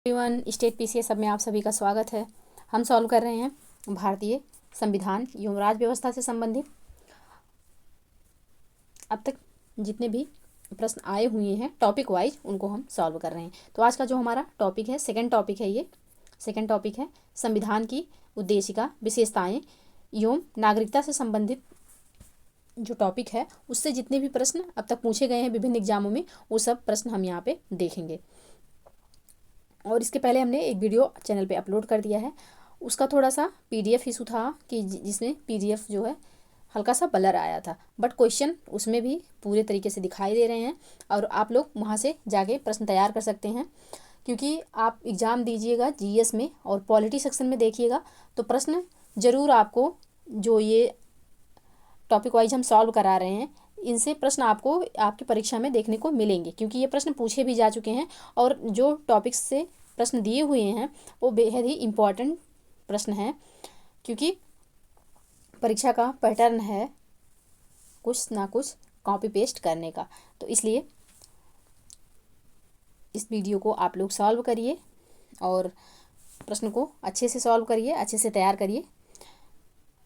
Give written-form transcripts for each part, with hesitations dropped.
Everyone, state PCS सब में आप सभी का स्वागत है। हम सॉल्व कर रहे हैं भारतीय संविधान एवं राज व्यवस्था से संबंधित अब तक जितने भी प्रश्न आए हुए हैं टॉपिक वाइज उनको हम सॉल्व कर रहे हैं। तो आज का जो हमारा टॉपिक है, सेकंड टॉपिक है, ये सेकंड टॉपिक है संविधान की उद्देशिका, विशेषताएं एवं नागरिकता से संबंधित जो टॉपिक है उससे जितने भी प्रश्न अब तक पूछे गए हैं विभिन्न एग्जामों में, वो सब प्रश्न हम यहाँ पे देखेंगे। और इसके पहले हमने एक वीडियो चैनल पे अपलोड कर दिया है, उसका थोड़ा सा पीडीएफ इशू था कि जिसमें पीडीएफ जो है हल्का सा ब्लर आया था, बट क्वेश्चन उसमें भी पूरे तरीके से दिखाई दे रहे हैं और आप लोग वहाँ से जाके प्रश्न तैयार कर सकते हैं। क्योंकि आप एग्ज़ाम दीजिएगा जीएस में और पॉलिटी सेक्शन में देखिएगा तो प्रश्न ज़रूर आपको जो ये टॉपिक वाइज हम सॉल्व करा रहे हैं इनसे प्रश्न आपको आपकी परीक्षा में देखने को मिलेंगे, क्योंकि ये प्रश्न पूछे भी जा चुके हैं और जो टॉपिक्स से प्रश्न दिए हुए हैं वो बेहद ही इम्पॉर्टेंट प्रश्न हैं। क्योंकि परीक्षा का पैटर्न है कुछ ना कुछ कॉपी पेस्ट करने का, तो इसलिए इस वीडियो को आप लोग सॉल्व करिए और प्रश्न को अच्छे से सॉल्व करिए, अच्छे से तैयार करिए।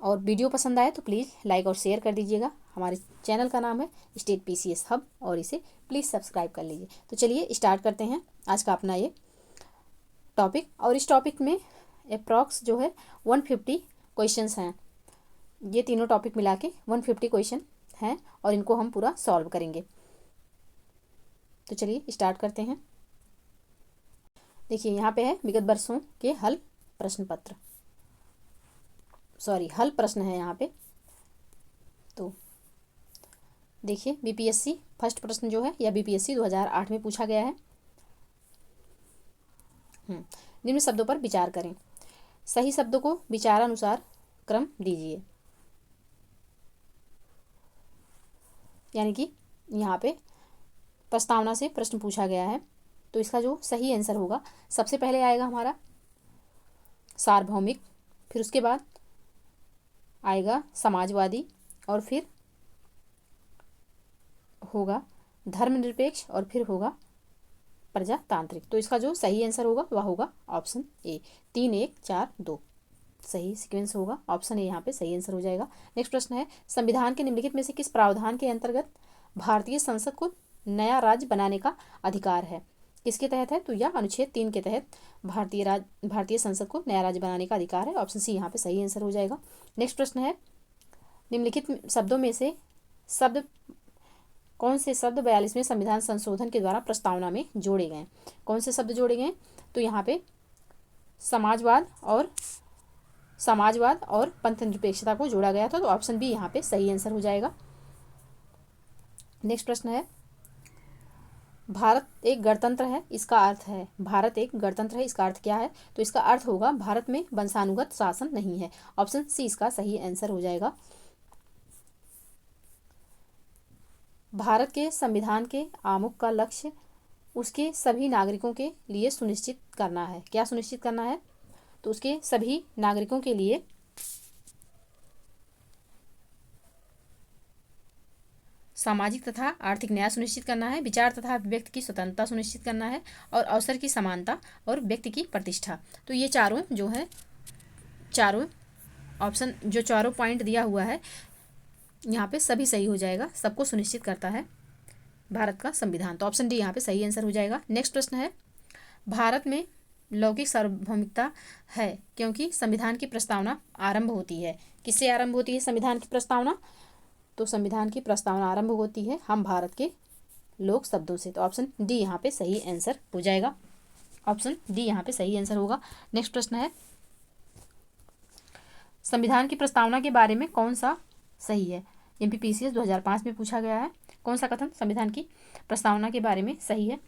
और वीडियो पसंद आए तो प्लीज़ लाइक और शेयर कर दीजिएगा। हमारे चैनल का नाम है स्टेट पीसीएस हब और इसे प्लीज़ सब्सक्राइब कर लीजिए। तो चलिए स्टार्ट करते हैं आज का अपना ये टॉपिक। और इस टॉपिक में अप्रॉक्स जो है 150 क्वेश्चंस हैं। ये तीनों टॉपिक मिला के 150 क्वेश्चन हैं और इनको हम पूरा सॉल्व करेंगे। तो चलिए स्टार्ट करते हैं। देखिए यहाँ पे है विगत वर्षों के हल प्रश्न पत्र, सॉरी हल प्रश्न है यहाँ पे। तो देखिए बीपीएससी फर्स्ट प्रश्न जो है या बीपीएससी 2008 में पूछा गया है। निम्न शब्दों पर विचार करें, सही शब्दों को विचारानुसार क्रम दीजिए। यानी कि यहाँ पे प्रस्तावना से प्रश्न पूछा गया है, तो इसका जो सही आंसर होगा सबसे पहले आएगा हमारा सार्वभौमिक, फिर उसके बाद आएगा समाजवादी और फिर होगा धर्मनिरपेक्ष और फिर होगा प्रजातांत्रिक। तो इसका जो सही आंसर होगा वह होगा ऑप्शन ए, 3 1 4 2 सही सीक्वेंस होगा। ऑप्शन ए यहाँ पे सही आंसर हो जाएगा। नेक्स्ट प्रश्न है, संविधान के निम्नलिखित में से किस प्रावधान के अंतर्गत भारतीय संसद को नया राज्य बनाने का अधिकार है? किसके तहत है? तो यह अनुच्छेद 3 के तहत भारतीय संसद को नया राज्य बनाने का अधिकार है। ऑप्शन सी यहाँ पे सही आंसर हो जाएगा। नेक्स्ट प्रश्न है, निम्नलिखित शब्दों में से कौन से शब्द 42वें संविधान संशोधन के द्वारा प्रस्तावना में जोड़े गए? कौन से शब्द जोड़े गए? तो यहाँ पे समाजवाद और पंथ निरपेक्षता को जोड़ा गया था, तो ऑप्शन बी यहाँ पे सही आंसर हो जाएगा। नेक्स्ट प्रश्न है, भारत एक गणतंत्र है, इसका अर्थ है, भारत एक गणतंत्र है इसका अर्थ क्या है? तो इसका अर्थ होगा भारत में वंशानुगत शासन नहीं है। ऑप्शन सी इसका सही आंसर हो जाएगा। भारत के संविधान के आमुख का लक्ष्य उसके सभी नागरिकों के लिए सुनिश्चित करना है। क्या सुनिश्चित करना है? तो उसके सभी नागरिकों के लिए सामाजिक तथा आर्थिक न्याय सुनिश्चित करना है, विचार तथा अभिव्यक्ति की स्वतंत्रता सुनिश्चित करना है और अवसर की समानता और व्यक्ति की प्रतिष्ठा। तो ये चारों जो है, चारों ऑप्शन जो चारों पॉइंट दिया हुआ है यहाँ पे सभी सही हो जाएगा। सबको सुनिश्चित करता है भारत का संविधान, तो ऑप्शन डी यहाँ पे सही आंसर हो जाएगा। नेक्स्ट प्रश्न है, भारत में लौकिक सार्वभौमिकता है क्योंकि संविधान की प्रस्तावना आरंभ होती है। किससे आरंभ होती है संविधान की प्रस्तावना? तो संविधान की प्रस्तावना आरंभ होती है हम भारत के लोक शब्दों से, तो ऑप्शन डी यहाँ पे सही आंसर हो जाएगा। ऑप्शन डी यहाँ पे सही आंसर होगा। नेक्स्ट प्रश्न है, संविधान की प्रस्तावना के बारे में कौन सा सही है? एमपीपीसीएस 2005 में पूछा गया है। कौन सा कथन संविधान की प्रस्तावना के बारे में सही है?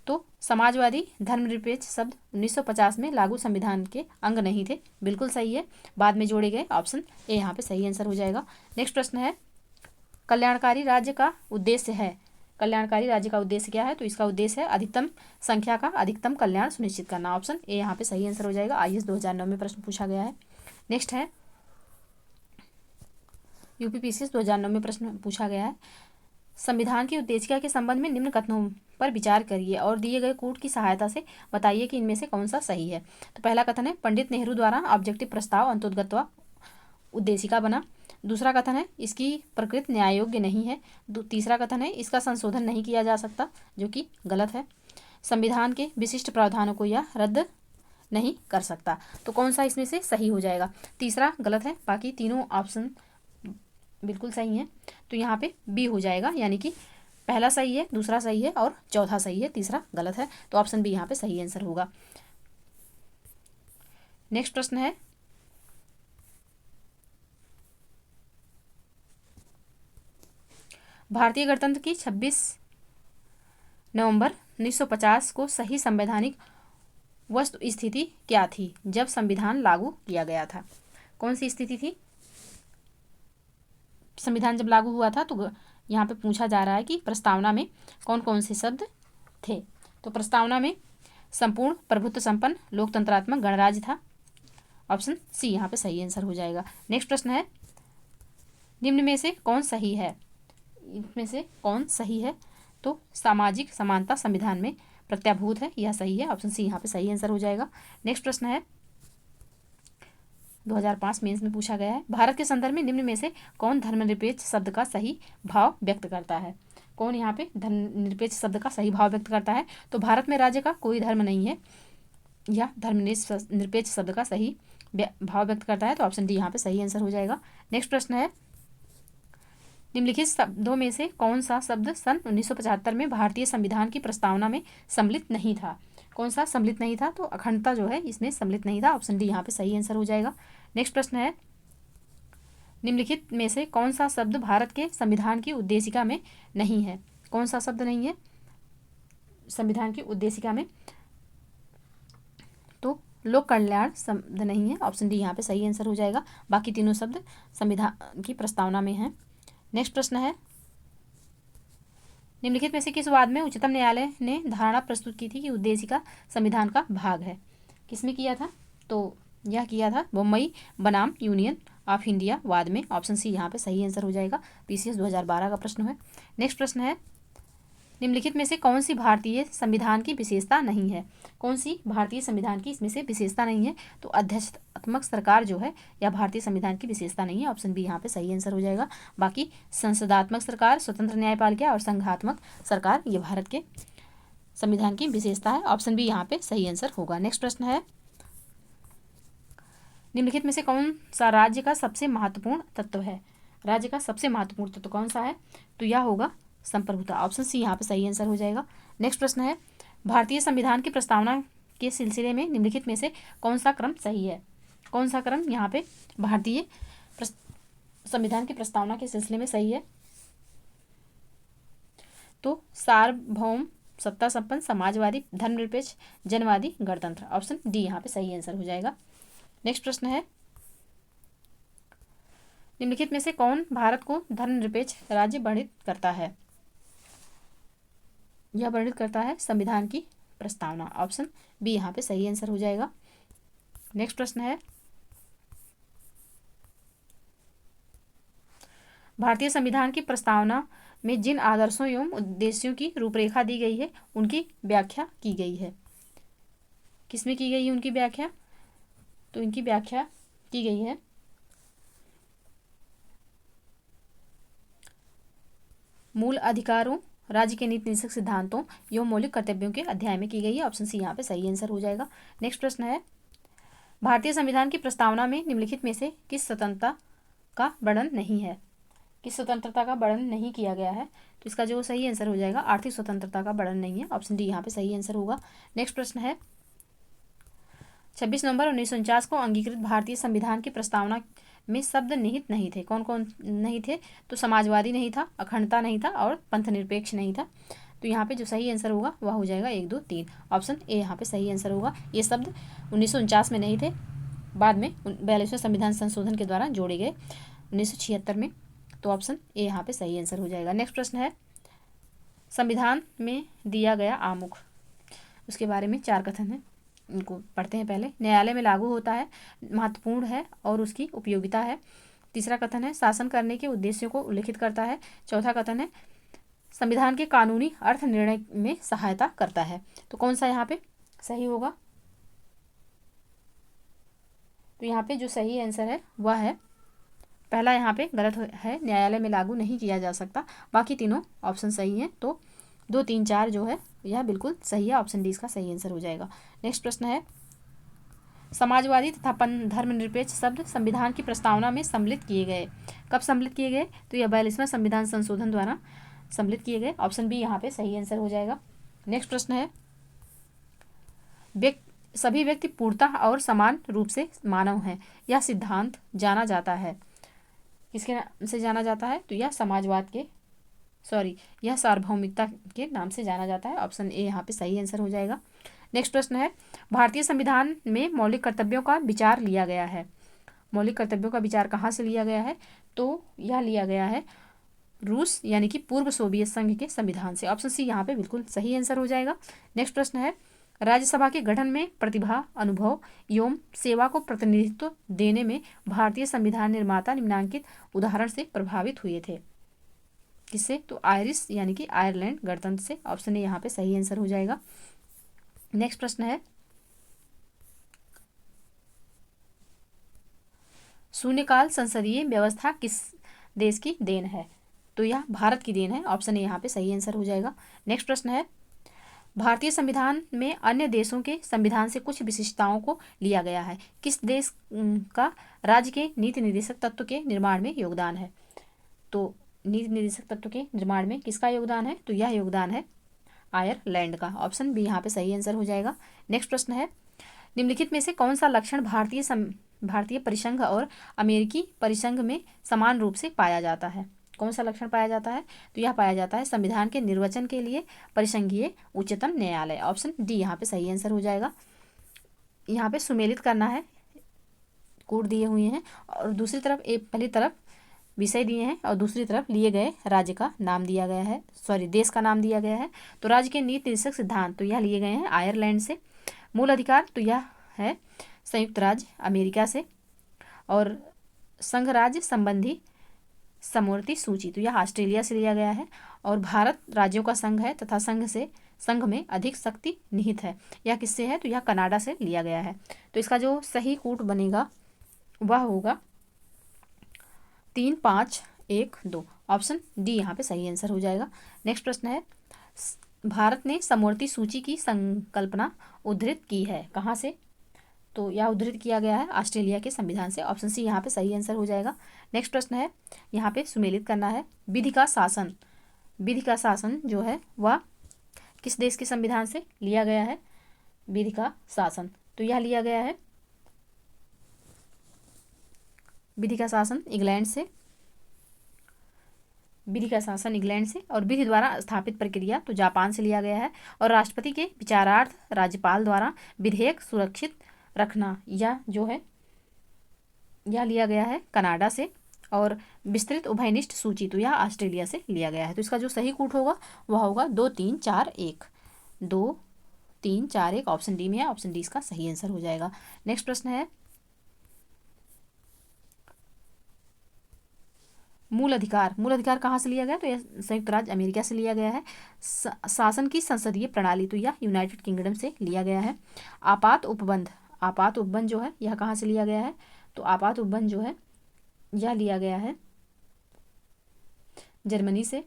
तो समाजवादी धर्मनिरपेक्ष शब्द 1950 में लागू संविधान के अंग नहीं थे, बिल्कुल सही है, बाद में जोड़े गए। ऑप्शन ए यहाँ पे सही आंसर हो जाएगा। नेक्स्ट प्रश्न है, कल्याणकारी राज्य का उद्देश्य है, कल्याणकारी राज्य का उद्देश्य क्या है? तो इसका उद्देश्य है अधिकतम संख्या का अधिकतम कल्याण सुनिश्चित करना। ऑप्शन ए यहाँ पे सही आंसर हो जाएगा। आईएएस 2009 में प्रश्न पूछा गया है। नेक्स्ट है, यूपीपीसीएस 2009 में प्रश्न पूछा गया है, संविधान की उद्देशिका के संबंध में निम्न कथनों पर विचार करिए और दिए गए कूट की सहायता से बताइए कि इनमें से कौन सा सही है। तो पहला कथन है पंडित नेहरू द्वारा ऑब्जेक्टिव प्रस्ताव अंतोगत्वा उद्देशिका बना। दूसरा कथन है इसकी प्रकृति न्याय योग्य नहीं है। तीसरा कथन है इसका संशोधन नहीं किया जा सकता, जो कि गलत है। संविधान के विशिष्ट प्रावधानों को यह रद्द नहीं कर सकता। तो कौन सा इसमें से सही हो जाएगा? तीसरा गलत है, बाकी तीनों ऑप्शन बिल्कुल सही हैं। तो यहाँ पे बी हो जाएगा, यानी कि पहला सही है, दूसरा सही है और चौथा सही है, तीसरा गलत है। तो ऑप्शन बी यहाँ पे सही आंसर होगा। नेक्स्ट प्रश्न है भारतीय गणतंत्र की 26 नवंबर 1950 को सही संवैधानिक वस्तु स्थिति क्या थी जब संविधान लागू किया गया था? कौन सी स्थिति थी? संविधान जब लागू हुआ था तो यहाँ पे पूछा जा रहा है कि प्रस्तावना में कौन कौन से शब्द थे। तो प्रस्तावना में संपूर्ण प्रभुत्व संपन्न लोकतंत्रात्मक गणराज्य था। ऑप्शन सी यहाँ पे सही आंसर हो जाएगा। नेक्स्ट प्रश्न है निम्न में से कौन सही है? इनमें से कौन सही है? तो सामाजिक समानता संविधान में प्रत्याभूत है, यह सही है। ऑप्शन सी यहाँ पे सही आंसर हो जाएगा। नेक्स्ट प्रश्न है 2005 मेंस में पूछा गया है भारत के संदर्भ में निम्न में से कौन धर्मनिरपेक्ष शब्द का सही भाव व्यक्त करता है? कौन यहाँ पे धर्मनिरपेक्ष शब्द का सही भाव व्यक्त करता है? तो भारत में राज्य का कोई धर्म नहीं है, यह धर्मनिरपेक्ष शब्द का सही भाव व्यक्त करता है। तो ऑप्शन डी यहाँ पे सही आंसर हो जाएगा। नेक्स्ट प्रश्न है निम्नलिखित शब्दों में से कौन सा शब्द सन 1975 में भारतीय संविधान की प्रस्तावना में सम्मिलित नहीं था? कौन सा सम्मिलित नहीं था? तो अखंडता जो है इसमें सम्मिलित नहीं था। ऑप्शन डी यहाँ पे सही आंसर हो जाएगा। नेक्स्ट प्रश्न है निम्नलिखित में से कौन सा शब्द भारत के संविधान की उद्देशिका में नहीं है? कौन सा शब्द नहीं है संविधान की उद्देशिका में? तो लोक कल्याण शब्द नहीं है। ऑप्शन डी यहाँ पे सही आंसर हो जाएगा। बाकी तीनों शब्द संविधान की प्रस्तावना में हैं। नेक्स्ट प्रश्न है निम्नलिखित में से किस वाद में उच्चतम न्यायालय ने धारणा प्रस्तुत की थी कि उद्देशिका संविधान का भाग है? किसमें किया था? तो यह किया था बम्बई बनाम यूनियन ऑफ इंडिया वाद में। ऑप्शन सी यहाँ पे सही आंसर हो जाएगा। पीसीएस 2012 का प्रश्न है। नेक्स्ट प्रश्न है निम्नलिखित में से कौन सी भारतीय संविधान की विशेषता नहीं है? कौन सी भारतीय संविधान की इसमें से विशेषता नहीं है? तो अध्यक्षात्मक सरकार जो है यह भारतीय संविधान की विशेषता नहीं है। ऑप्शन बी यहाँ पे सही आंसर हो जाएगा। बाकी संसदात्मक सरकार, स्वतंत्र न्यायपालिका और संघात्मक सरकार ये भारत के संविधान की विशेषता है। ऑप्शन बी यहाँ पे सही आंसर होगा। नेक्स्ट प्रश्न है निम्नलिखित में से कौन सा राज्य का सबसे महत्वपूर्ण तत्व है? राज्य का सबसे महत्वपूर्ण तत्व कौन सा है? तो यह होगा संप्रभुता। ऑप्शन सी यहाँ पे सही आंसर हो जाएगा। नेक्स्ट प्रश्न है भारतीय संविधान की प्रस्तावना के सिलसिले में निम्नलिखित में से कौन सा क्रम सही है? कौन सा क्रम यहाँ पे भारतीय संविधान की प्रस्तावना के सिलसिले में सही है? तो सार्वभौम, सत्ता संपन्न, समाजवादी, धर्मनिरपेक्ष, जनवादी, गणतंत्र। ऑप्शन डी यहाँ पे सही आंसर हो जाएगा। नेक्स्ट प्रश्न है निम्नलिखित में से कौन भारत को धर्मनिरपेक्ष राज्य वर्णित करता है? यह वर्णित करता है संविधान की प्रस्तावना। ऑप्शन बी यहाँ पे सही आंसर हो जाएगा। नेक्स्ट प्रश्न है भारतीय संविधान की प्रस्तावना में जिन आदर्शों एवं उद्देश्यों की रूपरेखा दी गई है उनकी व्याख्या की गई है? किसमें की गई है उनकी व्याख्या? तो इनकी व्याख्या की गई है मूल अधिकारों, राज्य के नीति निदेशक सिद्धांतों एवं मौलिक कर्तव्यों के अध्याय में की गई है। ऑप्शन सी यहाँ पे सही आंसर हो जाएगा। नेक्स्ट प्रश्न है भारतीय संविधान की प्रस्तावना में निम्नलिखित में से किस स्वतंत्रता का वर्णन नहीं है? किस स्वतंत्रता का वर्णन नहीं किया गया है? तो इसका जो सही आंसर हो जाएगा आर्थिक स्वतंत्रता का वर्णन नहीं है। ऑप्शन डी यहाँ पे सही आंसर होगा। नेक्स्ट प्रश्न है 26 नवंबर 1949 को अंगीकृत भारतीय संविधान की प्रस्तावना में शब्द निहित नहीं थे। कौन कौन नहीं थे? तो समाजवादी नहीं था, अखंडता नहीं था और पंथ निरपेक्ष नहीं था। तो यहाँ पे जो सही आंसर होगा वह हो जाएगा 1, 2, 3। ऑप्शन ए यहाँ पे सही आंसर होगा। ये शब्द 1949 में नहीं थे, बाद में 42वें संविधान संशोधन के द्वारा जोड़े गए 1976 में। तो ऑप्शन ए यहाँ पे सही आंसर हो जाएगा। नेक्स्ट प्रश्न है संविधान में दिया गया आमुख, उसके बारे में 4 कथन है, इनको पढ़ते हैं पहले। न्यायालय में लागू होता है, महत्वपूर्ण है और उसकी उपयोगिता है। तीसरा कथन है शासन करने के उद्देश्यों को उल्लेखित करता है। चौथा कथन है संविधान के कानूनी अर्थ निर्णय में सहायता करता है। तो कौन सा यहाँ पे सही होगा? तो यहाँ पे जो सही आंसर है वह है पहला, यहाँ पे गलत है, न्यायालय में लागू नहीं किया जा सकता। बाकी तीनों ऑप्शन सही हैं, तो 2, 3, 4 जो है यह बिल्कुल सही है। ऑप्शन डी इसका सही आंसर हो जाएगा। नेक्स्ट प्रश्न है, समाजवादी तथा धर्मनिरपेक्ष शब्द संविधान की प्रस्तावना में सम्मिलित किए गए। कब सम्मिलित किए गए? तो यह 42वां संविधान संशोधन द्वारा सम्मिलित किए गए। ऑप्शन बी यहाँ पे सही आंसर हो जाएगा। नेक्स्ट प्रश्न है, सभी व्यक्ति पूर्णतः और समान रूप से मानव हैं, यह सिद्धांत जाना जाता है, किसके नाम से जाना जाता है? तो यह यह सार्वभौमिकता के नाम से जाना जाता है। ऑप्शन ए यहाँ पे सही आंसर हो जाएगा। नेक्स्ट प्रश्न है, भारतीय संविधान में मौलिक कर्तव्यों का विचार लिया गया है। मौलिक कर्तव्यों का विचार कहाँ से लिया गया है? तो यह लिया गया है रूस यानी कि पूर्व सोवियत संघ के संविधान से। ऑप्शन सी यहाँ पे बिल्कुल सही आंसर हो जाएगा। नेक्स्ट प्रश्न है, राज्यसभा के गठन में प्रतिभा, अनुभव एवं सेवा को प्रतिनिधित्व देने में भारतीय संविधान निर्माता निम्नांकित उदाहरण से प्रभावित हुए थे। किससे? तो आयरिश यानी कि आयरलैंड गणतंत्र से। ऑप्शन ए यहाँ पे सही आंसर हो जाएगा। नेक्स्ट प्रश्न है, शून्यकाल संसदीय व्यवस्था किस देश की देन है? तो यह भारत की देन है। ऑप्शन ए यहाँ पे सही आंसर हो जाएगा। नेक्स्ट प्रश्न है, भारतीय संविधान में अन्य देशों के संविधान से कुछ विशिष्टताओं को लिया गया है। किस देश का राज्य के नीति निर्देशक तत्व के निर्माण में योगदान है? तो नीति निर्देशक तत्व के निर्माण में किसका योगदान है? तो यह योगदान है आयरलैंड का। ऑप्शन बी यहाँ पे सही आंसर हो जाएगा। नेक्स्ट प्रश्न है, निम्नलिखित में से कौन सा लक्षण भारतीय परिसंघ और अमेरिकी परिसंघ में समान रूप से पाया जाता है? कौन सा लक्षण पाया जाता है? तो यह पाया जाता है संविधान के निर्वचन के लिए परिसंघीय उच्चतम न्यायालय। ऑप्शन डी यहाँ पे सही आंसर हो जाएगा। यहाँ पे सुमेलित करना है, कोड दिए हुए हैं और दूसरी तरफ पहली तरफ विषय दिए हैं और दूसरी तरफ लिए गए राज्य का नाम दिया गया है, देश का नाम दिया गया है। तो राज्य के नीति निर्देशक सिद्धांत तो यह लिए गए हैं आयरलैंड से। मूल अधिकार तो यह है संयुक्त राज्य अमेरिका से। और संघ राज्य संबंधी समवर्ती सूची तो यह ऑस्ट्रेलिया से लिया गया है। और भारत राज्यों का संघ है तथा संघ में अधिक शक्ति निहित है, यह किससे है? तो यह कनाडा से लिया गया है। तो इसका जो सही कूट बनेगा वह होगा 3, 5, 1, 2। ऑप्शन डी यहाँ पे सही आंसर हो जाएगा। नेक्स्ट प्रश्न है, भारत ने समवर्ती सूची की संकल्पना उद्धृत की है, कहाँ से? तो यह उद्धृत किया गया है ऑस्ट्रेलिया के संविधान से। ऑप्शन सी यहाँ पे सही आंसर हो जाएगा। नेक्स्ट प्रश्न है, यहाँ पे सुमेलित करना है, विधि का शासन जो है वह किस देश के संविधान से लिया गया है? विधि का शासन तो यह लिया गया है विधि का शासन इंग्लैंड से। विधि का शासन इंग्लैंड से और विधि द्वारा स्थापित प्रक्रिया तो जापान से लिया गया है। और राष्ट्रपति के विचारार्थ राज्यपाल द्वारा विधेयक सुरक्षित रखना यह जो है यह लिया गया है कनाडा से। और विस्तृत उभयनिष्ठ सूची तो यह ऑस्ट्रेलिया से लिया गया है। तो इसका जो सही कूट होगा वह होगा 2, 3, 4, 1। 2, 3, 4, 1 ऑप्शन डी में है। ऑप्शन डी इसका सही आंसर हो जाएगा। नेक्स्ट प्रश्न है, मूल अधिकार कहाँ से लिया गया? तो यह संयुक्त राज्य अमेरिका से लिया गया है। शासन की संसदीय प्रणाली तो यह यूनाइटेड किंगडम से लिया गया है। आपात उपबंध जो है यह कहाँ से लिया गया है? तो आपात उपबंध जो है यह लिया गया है जर्मनी से।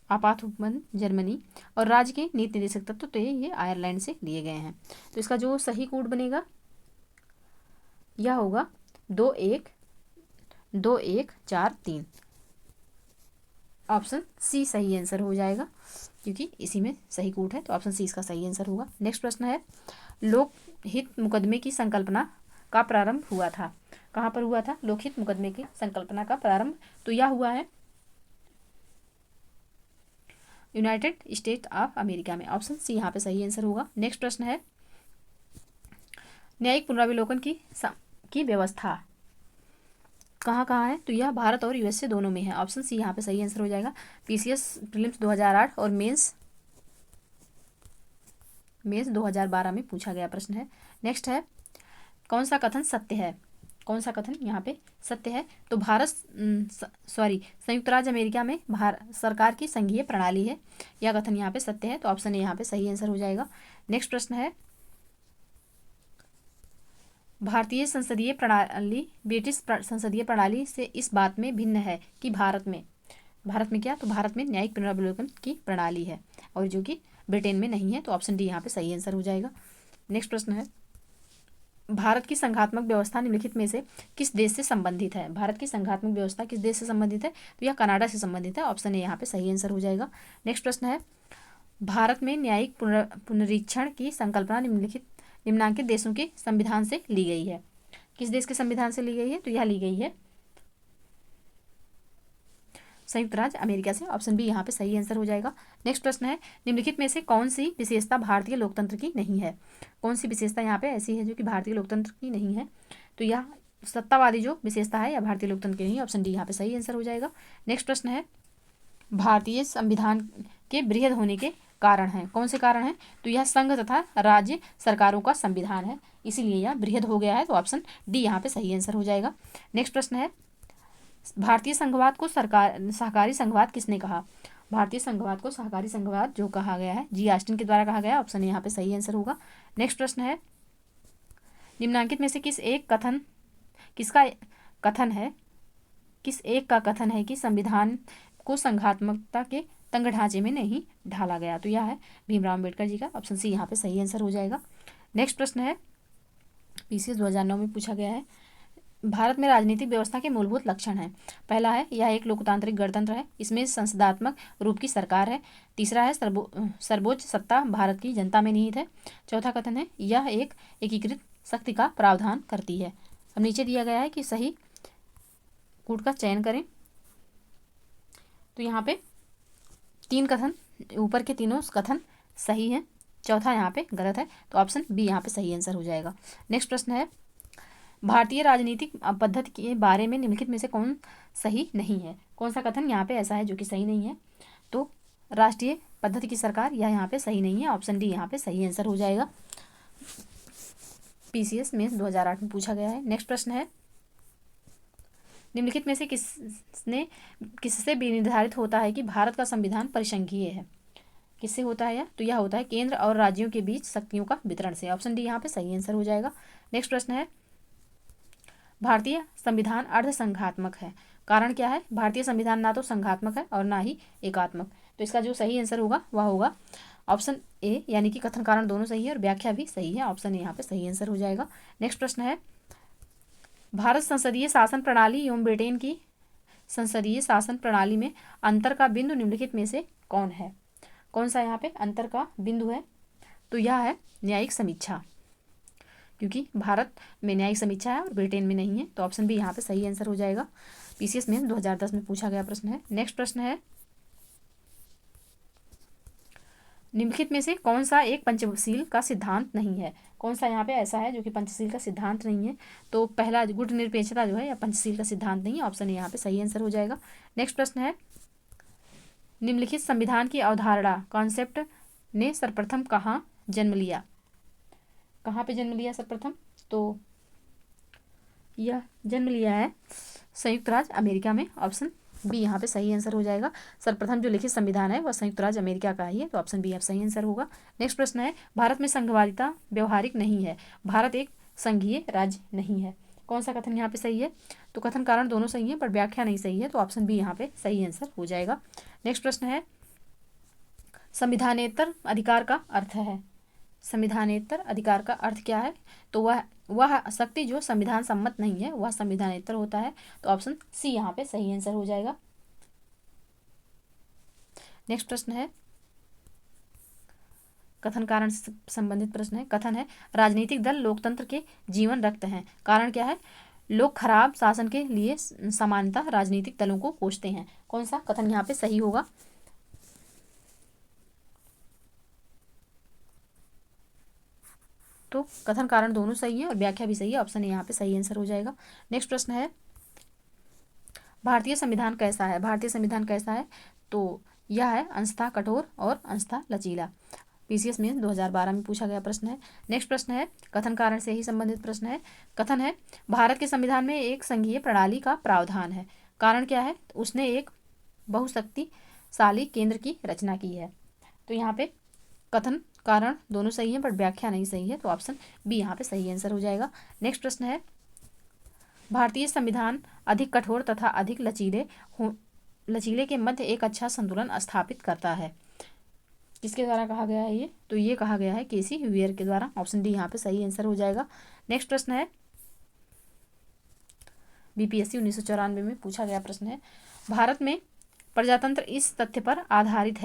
आपात उपबंध जर्मनी। और राज्य के नीति निर्देशक तत्व तो ये आयरलैंड से लिए गए हैं। तो इसका जो सही कोड बनेगा यह होगा 2, 1, 2, 1, 4, 3। ऑप्शन सी सही आंसर हो जाएगा क्योंकि इसी में सही कूट है। तो ऑप्शन सी इसका सही आंसर होगा। नेक्स्ट प्रश्न है, लोकहित मुकदमे की संकल्पना का प्रारंभ हुआ था, कहाँ पर हुआ था? लोकहित मुकदमे की संकल्पना का प्रारंभ तो यह हुआ है यूनाइटेड स्टेट ऑफ अमेरिका में। ऑप्शन सी यहाँ पे सही आंसर होगा। नेक्स्ट प्रश्न है, न्यायिक पुनरावलोकन की व्यवस्था कहाँ है? तो यह भारत और यूएसए दोनों में है। ऑप्शन सी यहाँ पे सही आंसर हो जाएगा। पीसीएस प्रीलिम्स 2008 और मेंस 2012 में पूछा गया प्रश्न है। नेक्स्ट है, कौन सा कथन सत्य है? कौन सा कथन यहाँ पे सत्य है? तो संयुक्त राज्य अमेरिका में भारत सरकार की संघीय प्रणाली है, यह कथन यहाँ पे सत्य है। तो ऑप्शन ए यहाँ पे सही आंसर हो जाएगा। नेक्स्ट प्रश्न है, भारतीय संसदीय प्रणाली ब्रिटिश संसदीय प्रणाली से इस बात में भिन्न है कि भारत में क्या? तो भारत में न्यायिक पुनरावलोकन की प्रणाली है और जो कि ब्रिटेन में नहीं है। तो ऑप्शन डी यहाँ पे सही आंसर हो जाएगा। नेक्स्ट प्रश्न है, भारत की संघात्मक व्यवस्था निम्नलिखित में से किस देश से संबंधित है? भारत की संघात्मक व्यवस्था किस देश से संबंधित है? तो यह कनाडा से संबंधित है। ऑप्शन ए यहाँ पे सही आंसर हो जाएगा। नेक्स्ट प्रश्न है, भारत में न्यायिक पुनरीक्षण की संकल्पना निम्नांकित देशों के संविधान से ली गई है। किस देश के संविधान से ली गई है? तो यह ली गई है संयुक्त राज्य अमेरिका से। ऑप्शन बी यहाँ पे सही आंसर हो जाएगा। नेक्स्ट प्रश्न है, निम्नलिखित में से कौन सी विशेषता भारतीय लोकतंत्र की नहीं है? कौन सी विशेषता यहाँ पे ऐसी है जो कि भारतीय लोकतंत्र की नहीं है? तो यह सत्तावादी जो विशेषता है या भारतीय लोकतंत्र की नहीं है। ऑप्शन डी यहाँ पे सही आंसर हो जाएगा। नेक्स्ट प्रश्न है, भारतीय संविधान के बृहद होने के कारण है। कौन से कारण है? तो यह संघ तथा राज्य सरकारों का संविधान है, इसीलिए यह बृहद हो गया है। तो ऑप्शन डी यहाँ पे सही आंसर हो जाएगा। नेक्स्ट प्रश्न है, भारतीय संघवाद को सहकारी संघवाद किसने कहा? भारतीय संघवाद को सहकारी संघवाद जो कहा गया है जी ऑस्टिन के द्वारा कहा गया है। ऑप्शन यहाँ पे सही आंसर होगा। नेक्स्ट प्रश्न है, निम्नांकित में से किस एक का कथन है कि संविधान को संघात्मकता के तंग ढांचे में नहीं ढाला गया? तो यह है भीमराव अम्बेडकर जी का। ऑप्शन सी यहाँ पे सही आंसर हो जाएगा। नेक्स्ट प्रश्न है, पीसीएस 2009 में पूछा गया है, भारत में राजनीतिक व्यवस्था के मूलभूत लक्षण हैं। पहला है, यह एक लोकतांत्रिक गणतंत्र है, इसमें संसदात्मक रूप की सरकार है। तीसरा है, सर्वोच्च सत्ता भारत की जनता में निहित है। चौथा कथन है, यह एक एकीकृत शक्ति का प्रावधान करती है। अब नीचे दिया गया है कि सही कूट का चयन करें। तो यहाँ पे 3 कथन, ऊपर के तीनों कथन सही हैं, चौथा यहाँ पे गलत है। तो ऑप्शन बी यहाँ पे सही आंसर हो जाएगा। नेक्स्ट प्रश्न है, भारतीय राजनीतिक पद्धति के बारे में निम्नलिखित में से कौन सही नहीं है? कौन सा कथन यहाँ पे ऐसा है जो कि सही नहीं है? तो राष्ट्रीय पद्धति की सरकार यह यहाँ पे सही नहीं है। ऑप्शन डी यहाँ पे सही आंसर हो जाएगा। पीसीएस में 2008 में पूछा गया है। नेक्स्ट प्रश्न है, निम्नलिखित में से किससे निर्धारित होता है कि भारत का संविधान परिसंघीय है? किससे होता है यह? तो यह होता है केंद्र और राज्यों के बीच शक्तियों का वितरण से। ऑप्शन डी यहाँ पे सही आंसर हो जाएगा। नेक्स्ट प्रश्न है, भारतीय संविधान अर्ध संघात्मक है, कारण क्या है? भारतीय संविधान ना तो संघात्मक है और ना ही एकात्मक। तो इसका जो सही आंसर होगा वह होगा ऑप्शन ए, यानी कि कथन कारण दोनों सही है और व्याख्या भी सही है। ऑप्शन ए यहाँ पे सही आंसर हो जाएगा। नेक्स्ट प्रश्न है, भारत संसदीय शासन प्रणाली एवं ब्रिटेन की संसदीय शासन प्रणाली में अंतर का बिंदु निम्नलिखित में से कौन है? कौन सा यहाँ पे अंतर का बिंदु है? तो यह है न्यायिक समीक्षा, क्योंकि भारत में न्यायिक समीक्षा है और ब्रिटेन में नहीं है। तो ऑप्शन बी यहाँ पे सही आंसर हो जाएगा। पीसीएस में 2010 में पूछा गया प्रश्न है। नेक्स्ट प्रश्न है, निम्नलिखित में से कौन सा एक पंचशील का सिद्धांत नहीं है? कौन सा यहाँ पे ऐसा है जो कि पंचशील का सिद्धांत नहीं है? तो पहला गुट निरपेक्षता जो है या पंचशील का सिद्धांत नहीं है। ऑप्शन यहाँ पे सही आंसर हो जाएगा। नेक्स्ट प्रश्न है, निम्नलिखित संविधान की अवधारणा कॉन्सेप्ट ने सर्वप्रथम कहाँ जन्म लिया? कहाँ पे जन्म लिया सर्वप्रथम? तो यह जन्म लिया है संयुक्त राज्य अमेरिका में। ऑप्शन बी यहाँ पे सही आंसर हो जाएगा। सर्वप्रथम जो लिखित संविधान है वह संयुक्त राज्य अमेरिका का ही है। तो ऑप्शन बी अब सही आंसर होगा। नेक्स्ट प्रश्न है, भारत में संघवादिता व्यवहारिक नहीं है, भारत एक संघीय राज्य नहीं है। कौन सा कथन यहाँ पे सही है? तो कथन कारण दोनों सही है पर व्याख्या नहीं सही है। तो ऑप्शन बी यहाँ पे सही आंसर हो जाएगा। नेक्स्ट प्रश्न है, संविधानेतर अधिकार का अर्थ है। संविधानेतर अधिकार का अर्थ क्या है? तो वह शक्ति जो संविधान सम्मत नहीं है वह संविधानेतर होता है। तो ऑप्शन सी यहाँ पे सही आंसर हो जाएगा। नेक्स्ट प्रश्न है, कथन कारण से संबंधित प्रश्न है। कथन है, राजनीतिक दल लोकतंत्र के जीवन रखते हैं, कारण क्या है? लोग खराब शासन के लिए सामान्यतः राजनीतिक दलों को कोसते हैं। कौन सा कथन यहाँ पे सही होगा? तो कथन कारण दोनों सही है और व्याख्या भी सही है। ऑप्शन ए यहाँ पे सही आंसर हो जाएगा। नेक्स्ट प्रश्न है, भारतीय संविधान कैसा है? भारतीय संविधान कैसा है? तो यह है अंशतः कठोर और अंशतः लचीला। PCS में 2012 में पूछा गया प्रश्न है। नेक्स्ट प्रश्न है कथन कारण से ही संबंधित प्रश्न है। कथन है भारत के संविधान में एक संघीय प्रणाली का प्रावधान है। कारण क्या है? उसने एक बहुशक्तिशाली केंद्र की रचना की है। तो यहाँ पे कथन कारण दोनों सही है, बट व्याख्या नहीं सही है, तो ऑप्शन बी यहाँ पे सही आंसर हो जाएगा। नेक्स्ट प्रश्न है भारतीय संविधान अधिक कठोर तथा अधिक लचीले के मध्य एक अच्छा संतुलन स्थापित करता है। किसके द्वारा कहा गया है ये? तो ये कहा गया है केसी ह्यूयर के द्वारा। ऑप्शन डी यहाँ पे सही आंसर हो जाएगा। नेक्स्ट प्रश्न है BPSC 1994 में पूछा गया प्रश्न है भारत में प्रजातंत्र इस तथ्य पर आधारित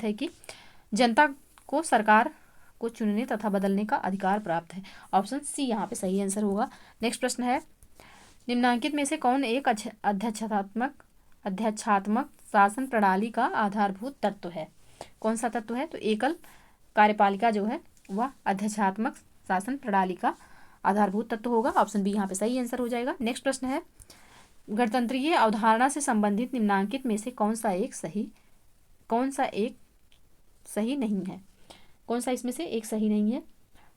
है कि जनता को सरकार को चुनने तथा बदलने का अधिकार प्राप्त है। ऑप्शन सी यहाँ पे सही आंसर होगा। नेक्स्ट प्रश्न है निम्नलिखित में से कौन एक अध्यक्षात्मक शासन प्रणाली का आधारभूत तत्व है? कौन सा तत्व है? तो एकल कार्यपालिका जो है वह अध्यक्षात्मक शासन प्रणाली का आधारभूत तत्व होगा। ऑप्शन बी यहाँ पे सही आंसर हो जाएगा। नेक्स्ट प्रश्न है गणतंत्रीय अवधारणा से संबंधित निम्नलिखित में से कौन सा एक सही नहीं है? कौन सा इसमें से एक सही नहीं है?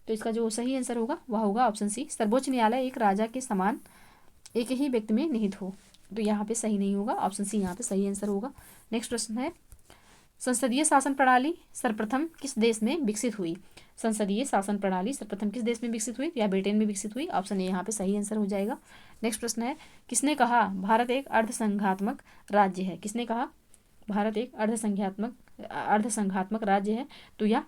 तो इसका जो सही आंसर होगा वह होगा ऑप्शन सी, सर्वोच्च न्यायालय एक राजा के समान एक ही व्यक्ति में निहित हो। तो यहाँ पे सही नहीं होगा, ऑप्शन सी यहाँ पे सही आंसर होगा। नेक्स्ट प्रश्न है संसदीय शासन प्रणाली सर्वप्रथम किस देश में विकसित हुई? संसदीय शासन प्रणाली सर्वप्रथम किस देश में विकसित हुई? या ब्रिटेन में विकसित हुई? ऑप्शन ए यहाँ पे सही आंसर हो जाएगा। नेक्स्ट प्रश्न है किसने कहा भारत एक अर्धसंघात्मक राज्य है? किसने कहा भारत एक अर्धसंघात्मक राज्य है? तो यह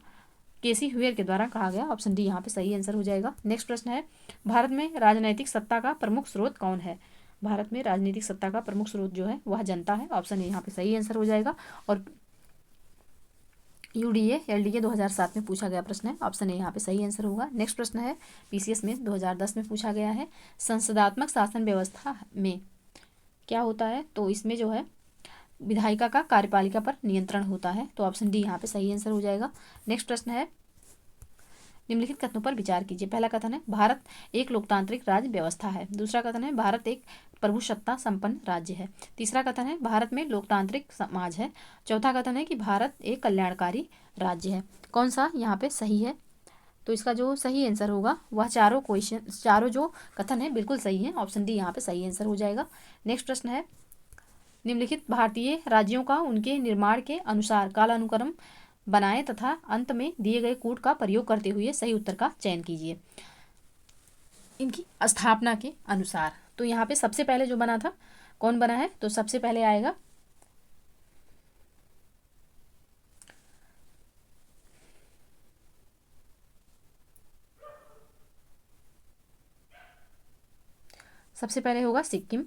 केसी ह्यूयर के द्वारा कहा गया। ऑप्शन डी यहाँ पे सही आंसर हो जाएगा। नेक्स्ट प्रश्न है भारत में राजनैतिक सत्ता का प्रमुख स्रोत कौन है? भारत में राजनीतिक सत्ता का प्रमुख स्रोत जो है वह जनता है। ऑप्शन ए यहाँ पे सही आंसर हो जाएगा। और UDA LDA 2007 में पूछा गया प्रश्न है। ऑप्शन ए यहाँ पे सही आंसर होगा। नेक्स्ट प्रश्न है PCS में 2010 में पूछा गया है संसदात्मक शासन व्यवस्था में क्या होता है? तो इसमें जो है विधायिका का कार्यपालिका पर नियंत्रण होता है। तो ऑप्शन डी यहाँ पे सही आंसर हो जाएगा। नेक्स्ट प्रश्न है निम्नलिखित कथनों पर विचार कीजिए। पहला कथन है भारत एक लोकतांत्रिक राज्य व्यवस्था है। दूसरा कथन है भारत एक प्रभुसत्ता संपन्न राज्य है। तीसरा कथन है भारत में लोकतांत्रिक समाज है। चौथा कथन है कि भारत एक कल्याणकारी राज्य है। कौन सा यहाँ पे सही है? तो इसका जो सही आंसर होगा वह चारों जो कथन है बिल्कुल सही है। ऑप्शन डी यहाँ पे सही आंसर हो जाएगा। नेक्स्ट प्रश्न है निम्नलिखित भारतीय राज्यों का उनके निर्माण के अनुसार कालानुक्रम बनाएं तथा अंत में दिए गए कूट का प्रयोग करते हुए सही उत्तर का चयन कीजिए इनकी स्थापना के अनुसार। तो यहाँ पे सबसे पहले जो बना था कौन बना है? तो सबसे पहले आएगा सबसे पहले होगा सिक्किम,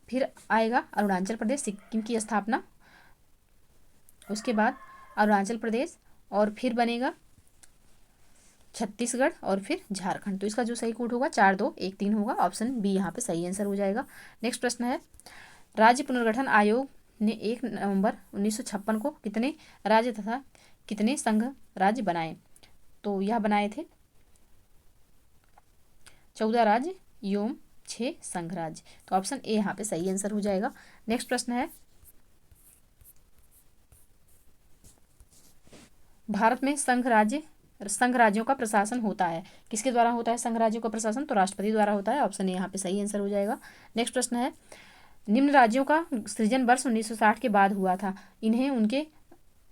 फिर आएगा अरुणाचल प्रदेश, सिक्किम की स्थापना, उसके बाद अरुणाचल प्रदेश, और फिर बनेगा छत्तीसगढ़, और फिर झारखंड। तो इसका जो सही कोड होगा 4 2 1 3 होगा। ऑप्शन बी यहाँ पे सही आंसर हो जाएगा। नेक्स्ट प्रश्न है राज्य पुनर्गठन आयोग ने 1 नवंबर 1956 को कितने राज्य तथा कितने संघ राज्य बनाए? तो यह बनाए थे 14 राज्य एवं 6 संघ राज्य। तो ऑप्शन ए यहाँ पे सही आंसर हो जाएगा। नेक्स्ट प्रश्न है भारत में संघ राज्यों का प्रशासन होता है। किसके द्वारा होता है संघ राज्यों का प्रशासन? तो राष्ट्रपति द्वारा होता है। ऑप्शन ए यहाँ पे सही आंसर हो जाएगा। नेक्स्ट प्रश्न है निम्न राज्यों का सृजन वर्ष 1960 के बाद हुआ था। इन्हें उनके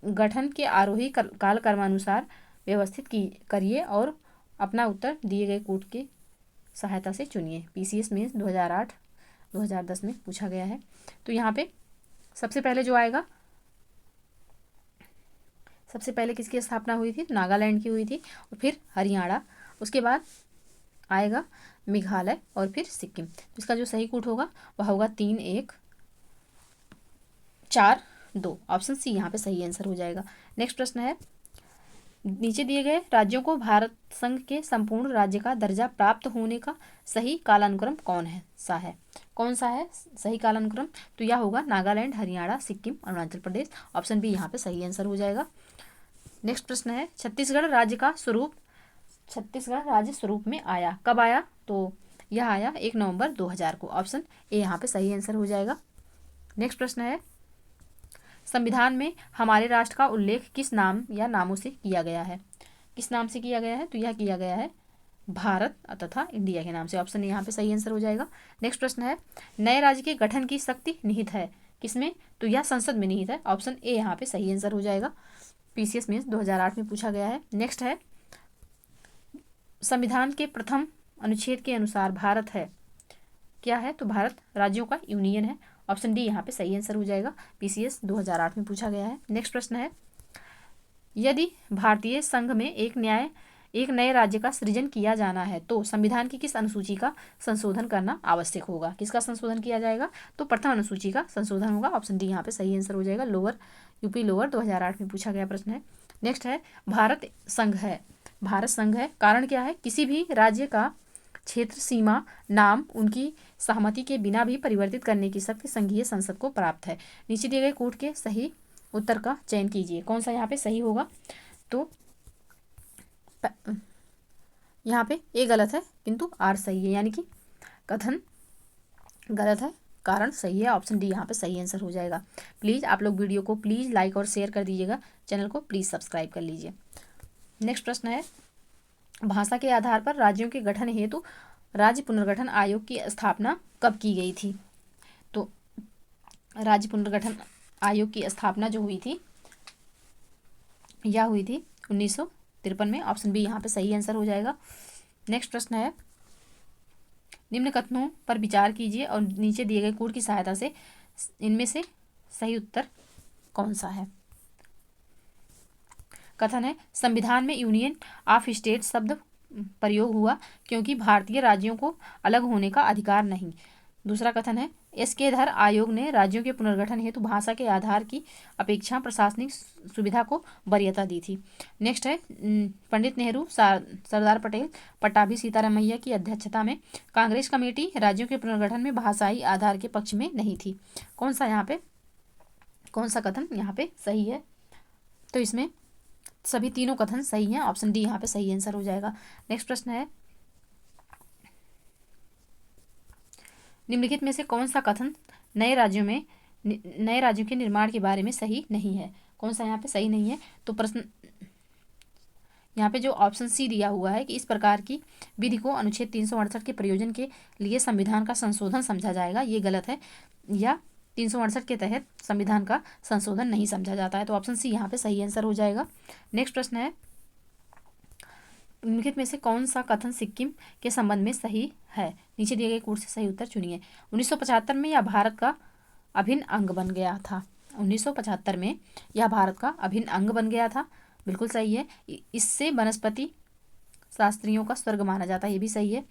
गठन के आरोही कालक्रमानुसार व्यवस्थित करिए और अपना उत्तर दिए गए कूट की सहायता से चुनिए। PCS में 2008-2010 में पूछा गया है। तो यहाँ पे सबसे पहले जो आएगा, सबसे पहले किसकी स्थापना हुई थी? नागालैंड की हुई थी, और फिर हरियाणा, उसके बाद आएगा मेघालय, और फिर सिक्किम। तो इसका जो सही कूट होगा वह होगा 3 1 4 2। ऑप्शन सी यहाँ पे सही आंसर हो जाएगा। नेक्स्ट प्रश्न है नीचे दिए गए राज्यों को भारत संघ के संपूर्ण राज्य का दर्जा प्राप्त होने का सही कालानुक्रम कौन सा है सही कालानुक्रम? तो यह होगा नागालैंड, हरियाणा, सिक्किम, अरुणाचल प्रदेश। ऑप्शन बी यहाँ पे सही आंसर हो जाएगा। नेक्स्ट प्रश्न है छत्तीसगढ़ राज्य स्वरूप में आया, कब आया? तो यह आया 1 नवंबर 2000 को। ऑप्शन ए यहाँ पे सही आंसर हो जाएगा। नेक्स्ट प्रश्न है संविधान में हमारे राष्ट्र का उल्लेख किस नाम या नामों से किया गया है? किस नाम से किया गया है? तो यह किया गया है भारत तथा इंडिया के नाम से। ऑप्शन यहाँ पे सही आंसर हो जाएगा। नेक्स्ट प्रश्न है, नए राज्य के गठन की शक्ति निहित है किसमें? तो यह संसद में निहित है। ऑप्शन ए यहाँ पे सही आंसर हो जाएगा। पीसीएस मेंस 2008 में पूछा गया है। नेक्स्ट है, संविधान के प्रथम अनुच्छेद के अनुसार भारत है क्या है? तो भारत राज्यों का यूनियन है। ऑप्शन डी यहाँ पे सही आंसर हो जाएगा। पीसीएस 2008 में पूछा गया है। नेक्स्ट प्रश्न है, यदि भारतीय संघ में एक नए राज्य का सृजन किया जाना है तो संविधान की किस अनुसूची का संशोधन करना आवश्यक होगा? किसका संशोधन किया जाएगा? तो प्रथम अनुसूची का संशोधन होगा। ऑप्शन डी यहाँ पे सही आंसर हो जाएगा। यूपी लोअर 2008 में पूछा गया प्रश्न है। नेक्स्ट है, भारत संघ है, कारण क्या है? किसी भी राज्य का क्षेत्र, सीमा, नाम उनकी सहमति के बिना भी परिवर्तित करने की शक्ति संघीय संसद को प्राप्त है। नीचे दिए गए कोड के सही उत्तर का चयन कीजिए। कौन सा यहाँ पे सही होगा? तो यहाँ पे ए गलत है किंतु आर सही है, यानी कि कथन गलत है, कारण सही है। ऑप्शन डी यहाँ पे सही आंसर हो जाएगा। प्लीज़ आप लोग वीडियो को प्लीज़ लाइक और शेयर कर दीजिएगा, चैनल को प्लीज़ सब्सक्राइब कर लीजिए। नेक्स्ट प्रश्न है, भाषा के आधार पर राज्यों के गठन हेतु राज्य पुनर्गठन आयोग की स्थापना कब की गई थी? तो राज्य पुनर्गठन आयोग की स्थापना जो हुई थी यह हुई थी 1953 में। ऑप्शन बी यहाँ पे सही आंसर हो जाएगा। नेक्स्ट प्रश्न है, निम्न कथनों पर विचार कीजिए और नीचे दिए गए कोड की सहायता से इनमें से सही उत्तर कौन सा है? कथन है, संविधान में यूनियन ऑफ स्टेट शब्द प्रयोग हुआ क्योंकि भारतीय राज्यों को अलग होने का अधिकार नहीं। दूसरा कथन है, एस.के. धर आयोग ने राज्यों के पुनर्गठन हेतु भाषा के आधार की अपेक्षा प्रशासनिक सुविधा को वरीयता दी थी। नेक्स्ट है, पंडित नेहरू, सरदार पटेल, पट्टाभी सीतारामैया की अध्यक्षता में कांग्रेस कमेटी राज्यों के पुनर्गठन में भाषाई आधार के पक्ष में नहीं थी। कौन सा कथन यहाँ पे सही है? तो इसमें सभी तीनों कथन सही हैं। ऑप्शन डी यहाँ पे सही आंसर हो जाएगा। नेक्स्ट प्रश्न है, निम्नलिखित में से कौन सा कथन नए राज्यों के निर्माण के बारे में सही नहीं है? कौन सा यहाँ पे सही नहीं है? तो प्रश्न यहाँ पे जो ऑप्शन सी दिया हुआ है कि इस प्रकार की विधि को अनुच्छेद 368 के प्रयोजन के लिए संविधान का संशोधन समझा जाएगा, ये गलत है। या 368 के तहत संविधान का संशोधन नहीं समझा जाता है। तो ऑप्शन सी यहाँ पे सही आंसर हो जाएगा। नेक्स्ट प्रश्न है, निम्नलिखित में से कौन सा कथन सिक्किम के संबंध में सही है? नीचे दिए गए कोड से सही उत्तर चुनिए। 1975 में यह भारत का अभिन्न अंग बन गया था। 1975 में यह भारत का अभिन्न अंग बन गया था, बिल्कुल सही है। इससे वनस्पति शास्त्रियों का स्वर्ग माना जाता है, ये भी सही है।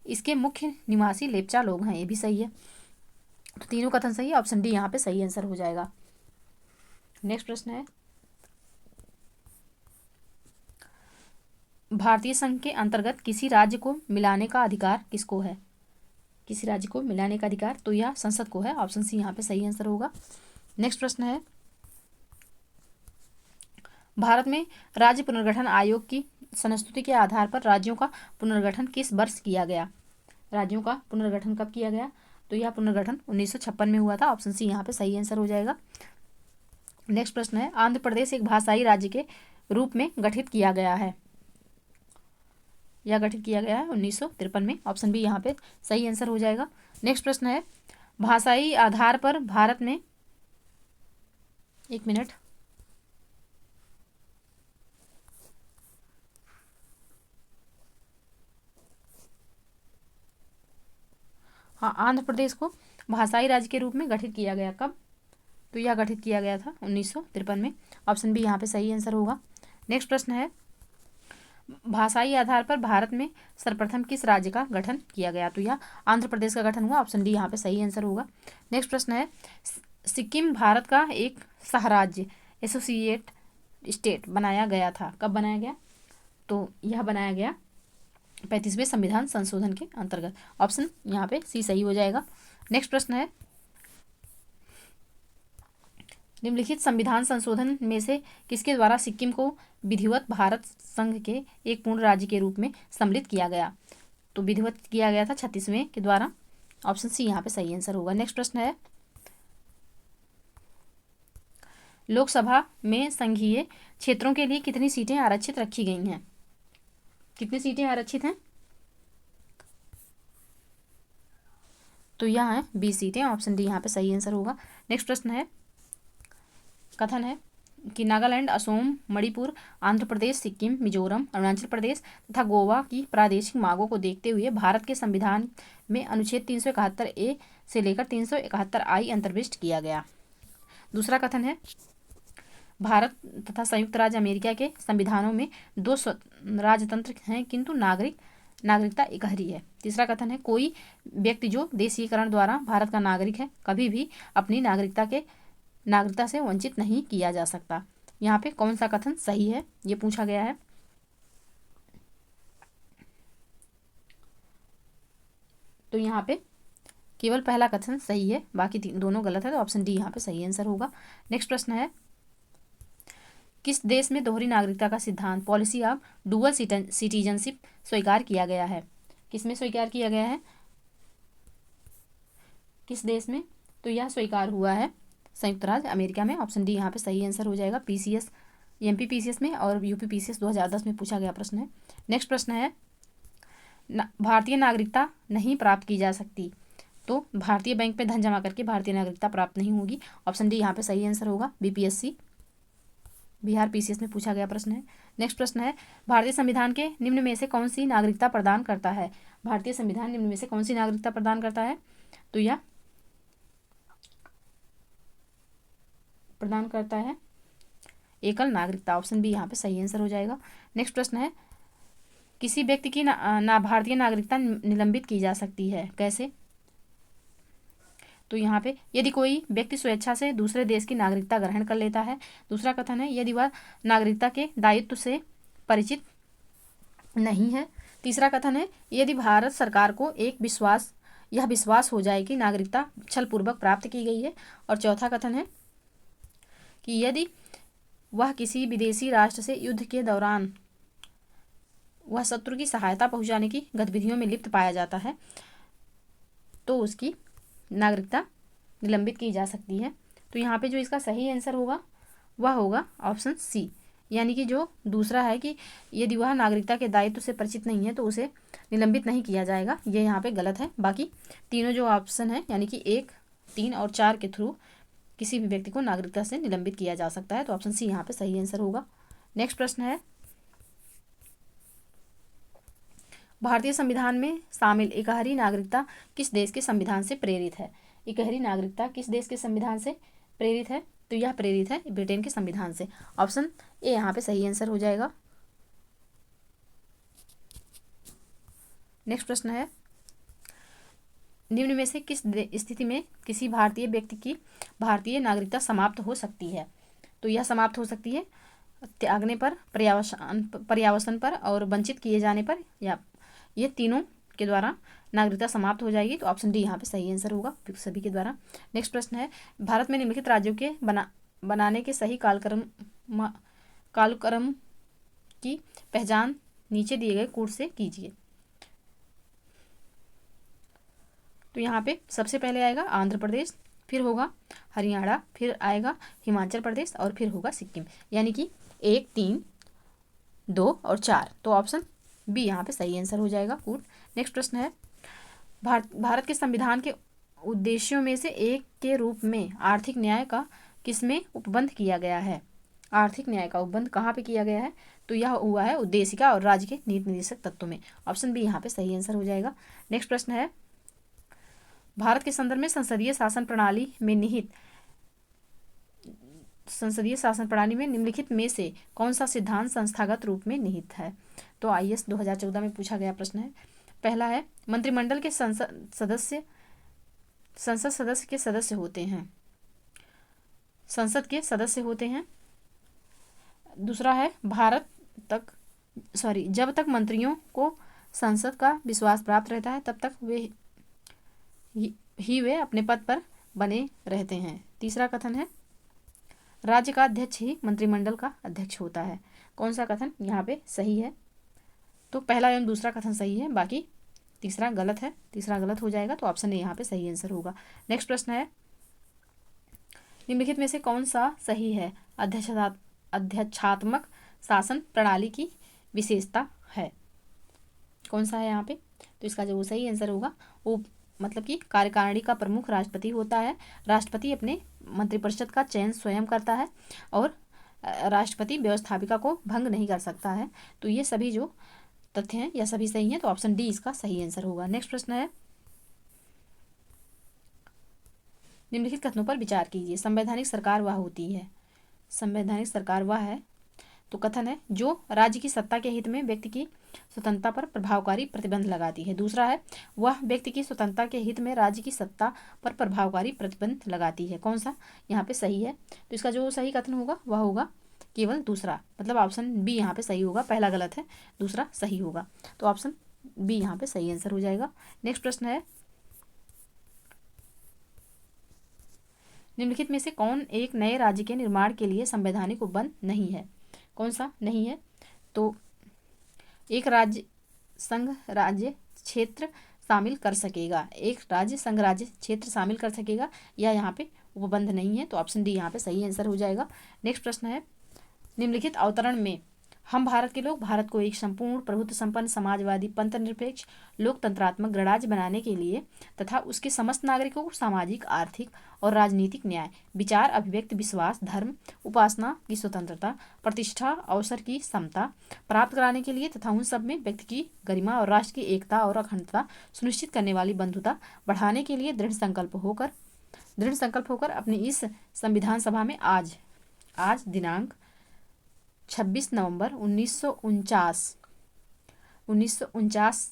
इसके मुख्य निवासी लेप्चा लोग हैं, ये भी सही है। तो तीनों कथन सही है। ऑप्शन डी यहाँ पे सही आंसर हो जाएगा। नेक्स्ट प्रश्न है, भारतीय संघ के अंतर्गत किसी राज्य को मिलाने का अधिकार किसको है? किसी राज्य को मिलाने का अधिकार तो यह संसद को है। ऑप्शन सी यहाँ पे सही आंसर होगा। नेक्स्ट प्रश्न है, भारत में राज्य पुनर्गठन आयोग की संस्तुति के आधार पर राज्यों का पुनर्गठन किस वर्ष किया गया? राज्यों का पुनर्गठन कब किया गया? तो यह पुनर्गठन 1956 में हुआ था। ऑप्शन सी यहाँ पे सही आंसर हो जाएगा। नेक्स्ट प्रश्न है, आंध्र प्रदेश एक भाषाई राज्य के रूप में गठित किया गया है। यह गठित किया गया है 1953 में। ऑप्शन बी यहाँ पे सही आंसर हो जाएगा। नेक्स्ट प्रश्न है, भाषाई आधार पर भारत में, एक मिनट, हाँ, आंध्र प्रदेश को भाषाई राज्य के रूप में गठित किया गया कब? तो यह गठित किया गया था 1953 में। ऑप्शन बी यहाँ पे सही आंसर होगा। नेक्स्ट प्रश्न है, भाषाई आधार पर भारत में सर्वप्रथम किस राज्य का गठन किया गया? तो यह आंध्र प्रदेश का गठन हुआ। ऑप्शन डी यहाँ पे सही आंसर होगा। नेक्स्ट प्रश्न है, सिक्किम भारत का एक सहराज्य एसोसिएट स्टेट बनाया गया था, कब बनाया गया? तो यह बनाया गया 35वें संविधान संशोधन के अंतर्गत। ऑप्शन यहाँ पे सी सही हो जाएगा। नेक्स्ट प्रश्न है, निम्नलिखित संविधान संशोधन में से किसके द्वारा सिक्किम को विधिवत भारत संघ के एक पूर्ण राज्य के रूप में सम्मिलित किया गया? तो विधिवत किया गया था 36वें के द्वारा। ऑप्शन सी यहाँ पे सही आंसर होगा। नेक्स्ट प्रश्न है, लोकसभा में संघीय क्षेत्रों के लिए कितनी सीटें आरक्षित रखी गई हैं? कितनी सीटें आरक्षित हैं? तो यह है 20 सीटें। ऑप्शन डी यहाँ पे सही आंसर होगा। नेक्स्ट प्रश्न है, कथन है कि नागालैंड, असम, मणिपुर, आंध्र प्रदेश, सिक्किम, मिजोरम, अरुणाचल प्रदेश तथा गोवा की प्रादेशिक मांगों को देखते हुए भारत के संविधान में अनुच्छेद 371 से लेकर 371 अंतर्भुक्त किया गया। दूसरा कथन है, भारत तथा संयुक्त राज्य अमेरिका के संविधानों में 2 राजतंत्र हैं किंतु नागरिकता एकहरी है। तीसरा कथन है, कोई व्यक्ति जो देशीकरण द्वारा भारत का नागरिक है कभी भी अपनी नागरिकता से वंचित नहीं किया जा सकता। यहाँ पे कौन सा कथन सही है ये पूछा गया है। तो यहाँ पे केवल पहला कथन सही है, बाकी दोनों गलत है, तो ऑप्शन डी यहाँ पे सही आंसर होगा। नेक्स्ट प्रश्न है, किस देश में दोहरी नागरिकता का सिद्धांत पॉलिसी ऑफ डुअल सिटीजनशिप स्वीकार किया गया है? किसमें स्वीकार किया गया है? किस देश में? तो यह स्वीकार हुआ है संयुक्त राज्य अमेरिका में। ऑप्शन डी यहाँ पे सही आंसर हो जाएगा। पीसीएस, एमपी पीसीएस में और यूपी पीसीएस 2010 में पूछा गया प्रश्न है। नेक्स्ट प्रश्न है, भारतीय नागरिकता नहीं प्राप्त की जा सकती, तो भारतीय बैंक में धन जमा करके भारतीय नागरिकता प्राप्त नहीं होगी। ऑप्शन डी यहाँ पे सही आंसर होगा। बीपीएससी बिहार पीसीएस में पूछा गया प्रश्न है। नेक्स्ट प्रश्न है, भारतीय संविधान के निम्न में से कौन सी नागरिकता प्रदान करता है? भारतीय संविधान निम्न में से कौन सी नागरिकता प्रदान करता है? तो यह प्रदान करता है एकल नागरिकता। ऑप्शन बी यहाँ पे सही आंसर हो जाएगा। नेक्स्ट प्रश्न है, किसी व्यक्ति की भारतीय नागरिकता निलंबित की जा सकती है, कैसे? तो यहाँ पे यदि कोई व्यक्ति स्वेच्छा से दूसरे देश की नागरिकता ग्रहण कर लेता है। दूसरा कथन है, यदि वह नागरिकता के दायित्व से परिचित नहीं है। तीसरा कथन है, यदि भारत सरकार को यह विश्वास हो जाए कि नागरिकता छलपूर्वक प्राप्त की गई है। और चौथा कथन है कि यदि वह किसी विदेशी राष्ट्र से युद्ध के दौरान वह शत्रु की सहायता पहुंचाने की गतिविधियों में लिप्त पाया जाता है तो उसकी नागरिकता निलंबित की जा सकती है। तो यहाँ पे जो इसका सही आंसर होगा वह होगा ऑप्शन सी, यानी कि जो दूसरा है कि यदि वह नागरिकता के दायित्व से परिचित नहीं है तो उसे निलंबित नहीं किया जाएगा, ये यहाँ पे गलत है। बाकी तीनों जो ऑप्शन है यानी कि 1, 3 और 4 के थ्रू किसी भी व्यक्ति को नागरिकता से निलंबित किया जा सकता है। तो ऑप्शन सी यहाँ पे सही आंसर होगा। नेक्स्ट प्रश्न है, भारतीय संविधान में शामिल एकहरी नागरिकता किस देश के संविधान से प्रेरित है? एकहरी नागरिकता किस देश के संविधान से प्रेरित है? तो यह प्रेरित है ब्रिटेन के संविधान से। ऑप्शन ए यहाँ पे सही आंसर हो जाएगा। नेक्स्ट प्रश्न है, निम्न में से किस स्थिति में किसी भारतीय व्यक्ति की भारतीय नागरिकता समाप्त हो सकती है? तो यह समाप्त हो सकती है त्यागने पर, पर्यावसन पर और वंचित किए जाने पर, या ये तीनों के द्वारा नागरिकता समाप्त हो जाएगी। तो ऑप्शन डी यहाँ पे सही आंसर होगा सभी के द्वारा। नेक्स्ट प्रश्न है, भारत में निम्नलिखित राज्यों के बनाने के सही कालक्रम की पहचान नीचे दिए गए कोड से कीजिए। तो यहाँ पे सबसे पहले आएगा आंध्र प्रदेश, फिर होगा हरियाणा, फिर आएगा हिमाचल प्रदेश और फिर होगा सिक्किम, यानी कि 1, 3, 2 और 4। तो ऑप्शन बी यहाँ पे सही आंसर हो जाएगा कोड। नेक्स्ट प्रश्न है, भारत के संविधान के उद्देश्यों में से एक के रूप में आर्थिक न्याय का किसमें उपबंध किया गया है? आर्थिक न्याय का उपबंध कहाँ पे किया गया है? तो यह हुआ है उद्देशिका और राज्य के नीति निर्देशक तत्वों में। ऑप्शन बी यहाँ पे सही आंसर हो जाएगा। नेक्स्ट प्रश्न है, भारत के संदर्भ में संसदीय शासन प्रणाली में निम्नलिखित में से कौन सा सिद्धांत संस्थागत रूप में निहित है? तो आईएएस 2014 में पूछा गया प्रश्न है। पहला है, मंत्रिमंडल के संसद सदस्य के सदस्य होते हैं, संसद के सदस्य होते हैं। दूसरा है, जब तक मंत्रियों को संसद का विश्वास प्राप्त रहता है तब तक वे अपने पद पर बने रहते हैं। तीसरा कथन है, राज्य का अध्यक्ष ही मंत्रिमंडल का अध्यक्ष होता है। कौन सा कथन यहाँ पे सही है? तो पहला एवं दूसरा कथन सही है, बाकी तीसरा गलत है, तीसरा गलत हो जाएगा। तो ऑप्शन ए यहाँ पे सही आंसर होगा। नेक्स्ट प्रश्न है, निम्नलिखित में से कौन सा सही है? अध्यक्षात्मक शासन प्रणाली की विशेषता है। कौन सा है यहाँ पे? तो इसका जो सही आंसर होगा वो मतलब कि कार्यकारिणी का प्रमुख राष्ट्रपति होता है। राष्ट्रपति अपने मंत्रिपरिषद का चयन स्वयं करता है और राष्ट्रपति व्यवस्थापिका को भंग नहीं कर सकता है। तो ये सभी जो तथ्य हैं या सभी सही हैं, तो ऑप्शन डी इसका सही आंसर होगा। नेक्स्ट प्रश्न है, निम्नलिखित कथनों पर विचार कीजिए। संवैधानिक सरकार वह होती है, संवैधानिक सरकार वह है, तो कथन है जो राज्य की सत्ता के हित में व्यक्ति की स्वतंत्रता पर प्रभावकारी प्रतिबंध लगाती है। दूसरा है वह व्यक्ति की स्वतंत्रता के हित में राज्य की सत्ता पर प्रभावकारी प्रतिबंध लगाती है। कौन सा यहाँ पे सही है? तो इसका जो सही कथन होगा वह होगा केवल दूसरा, मतलब ऑप्शन बी यहाँ पे सही होगा। पहला गलत है, दूसरा सही होगा, तो ऑप्शन बी यहाँ पे सही आंसर हो जाएगा। नेक्स्ट प्रश्न है, निम्नलिखित में से कौन एक नए राज्य के निर्माण के लिए संवैधानिक उपबंध नहीं है? कौन सा नहीं है? तो एक राज्य संघ राज्य क्षेत्र शामिल कर सकेगा, एक राज्य संघ राज्य क्षेत्र शामिल कर सकेगा, या यहाँ पे उपबंध नहीं है, तो ऑप्शन डी यहाँ पे सही आंसर हो जाएगा। नेक्स्ट प्रश्न है, निम्नलिखित अवतरण में हम भारत के लोग भारत को एक संपूर्ण प्रभुत्व संपन्न समाजवादी पंथ निरपेक्ष लोकतंत्रात्मक गणराज्य बनाने के लिए तथा उसके समस्त नागरिकों को सामाजिक आर्थिक और राजनीतिक न्याय, विचार अभिव्यक्ति विश्वास धर्म उपासना की स्वतंत्रता, प्रतिष्ठा अवसर की समता प्राप्त कराने के लिए तथा उन सब में व्यक्ति की गरिमा और राष्ट्र की एकता और अखंडता सुनिश्चित करने वाली बंधुता बढ़ाने के लिए दृढ़ संकल्प होकर अपनी इस संविधान सभा में आज दिनांक 26 नवंबर 1949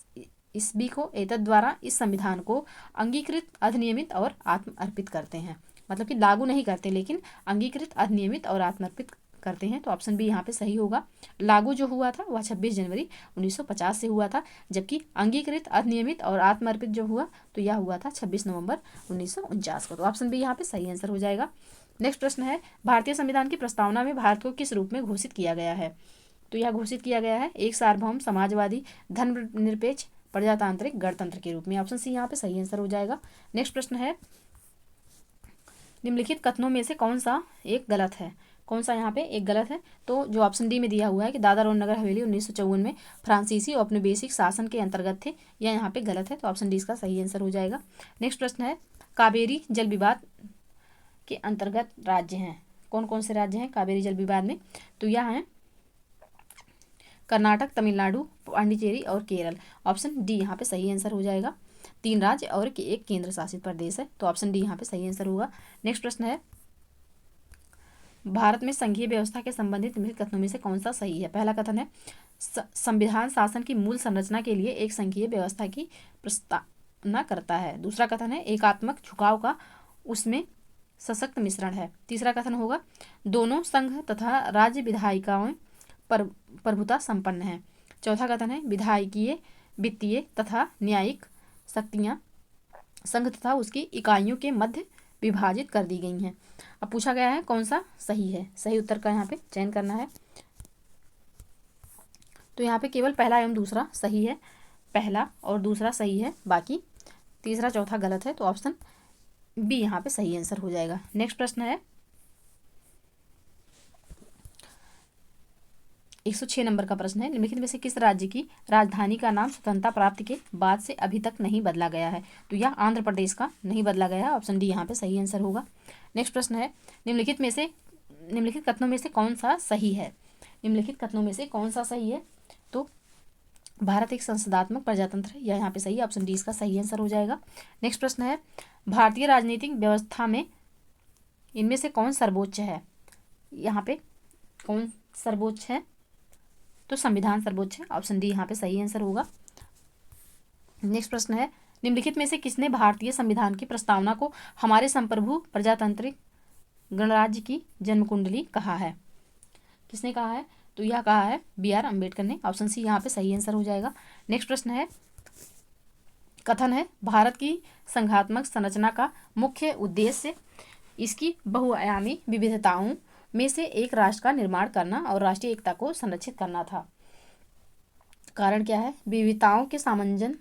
ईस्वी को एतद द्वारा इस संविधान को अंगीकृत अधिनियमित और आत्म अर्पित करते हैं। मतलब कि लागू नहीं करते लेकिन अंगीकृत अधिनियमित और आत्मर्पित करते हैं, तो ऑप्शन बी यहाँ पे सही होगा। लागू जो हुआ था वह 26 जनवरी 1950 से हुआ था, जबकि अंगीकृत अधिनियमित और आत्मर्पित जो हुआ तो यह हुआ था 26 नवंबर 1949 को, तो ऑप्शन बी यहाँ पे सही आंसर हो जाएगा। नेक्स्ट प्रश्न है, भारतीय संविधान की प्रस्तावना में भारत को किस रूप में घोषित किया गया है? तो यह घोषित किया गया है एक सार्वभौम समाजवादी धर्मनिरपेक्ष प्रजातांत्रिक गणतंत्र के रूप में। ऑप्शन सी यहाँ पे सही आंसर हो जाएगा। नेक्स्ट प्रश्न है, निम्नलिखित कथनों में से कौन सा एक गलत है? कौन सा यहाँ पे एक गलत है? तो जो ऑप्शन डी में दिया हुआ है कि दादर और नगर हवेली 1954 में फ्रांसीसी औपनिवेशिक शासन के अंतर्गत थे, यह यहाँ पे गलत है, तो ऑप्शन डी इसका सही आंसर हो जाएगा। नेक्स्ट प्रश्न है, कावेरी जल विवाद के अंतर्गत राज्य हैं, कौन कौन से राज्य हैं कावेरी जल विवाद में? तो यह है कर्नाटक, तमिलनाडु, पांडिचेरी और केरल। ऑप्शन डी यहाँ पे सही आंसर हो जाएगा। 3 राज्य और एक केंद्र शासित प्रदेश है, तो ऑप्शन डी यहाँ पे सही आंसर होगा। नेक्स्ट प्रश्न है, भारत में संघीय व्यवस्था के संबंधित निम्नलिखित कथनों में से कौन सा सही है? पहला कथन है संविधान शासन की मूल संरचना के लिए एक संघीय व्यवस्था की प्रस्तावना करता है। दूसरा कथन है एकात्मक झुकाव का उसमें सशक्त मिश्रण है। तीसरा कथन होगा दोनों संघ तथा राज्य विधायिकाओं पर प्रभुता संपन्न है। चौथा कथन है विधायकीय वित्तीय तथा न्यायिक शक्तियाँ संघ तथा उसकी इकाइयों के मध्य विभाजित कर दी गई हैं। अब पूछा गया है कौन सा सही है, सही उत्तर का यहाँ पे चयन करना है। तो यहाँ पे केवल पहला एवं दूसरा सही है, पहला और दूसरा सही है, बाकी तीसरा चौथा गलत है, तो ऑप्शन बी यहाँ पे सही आंसर हो जाएगा। नेक्स्ट प्रश्न है 106 नंबर का प्रश्न है, निम्नलिखित में से किस राज्य की राजधानी का नाम स्वतंत्रता प्राप्ति के बाद से अभी तक नहीं बदला गया है? तो यह आंध्र प्रदेश का नहीं बदला गया है, ऑप्शन डी यहाँ पे सही आंसर होगा। नेक्स्ट प्रश्न है, निम्नलिखित कथनों में से कौन सा सही है? निम्नलिखित कथनों में से कौन सा सही है? तो भारत एक संसदात्मक प्रजातंत्र है, यह यहाँ पे सही, ऑप्शन डी इसका सही आंसर हो जाएगा। नेक्स्ट प्रश्न है, भारतीय राजनीतिक व्यवस्था में इनमें से कौन सर्वोच्च है? यहाँ पे कौन सर्वोच्च है? तो संविधान सर्वोच्च है, ऑप्शन डी यहाँ पे सही आंसर होगा। नेक्स्ट प्रश्न है, निम्नलिखित में से किसने भारतीय संविधान की प्रस्तावना को हमारे संप्रभु प्रजातांत्रिक गणराज्य की जन्म कुंडली कहा है? किसने कहा है? तो यह कहा है BR अम्बेडकर ने, ऑप्शन सी यहाँ पे सही आंसर हो जाएगा। नेक्स्ट प्रश्न है, कथन है भारत की संघात्मक संरचना का मुख्य उद्देश्य इसकी बहुआयामी विविधताओं में से एक राष्ट्र का निर्माण करना और राष्ट्रीय एकता को संरक्षित करना था। कारण क्या है? विविधताओं के सामंजस्य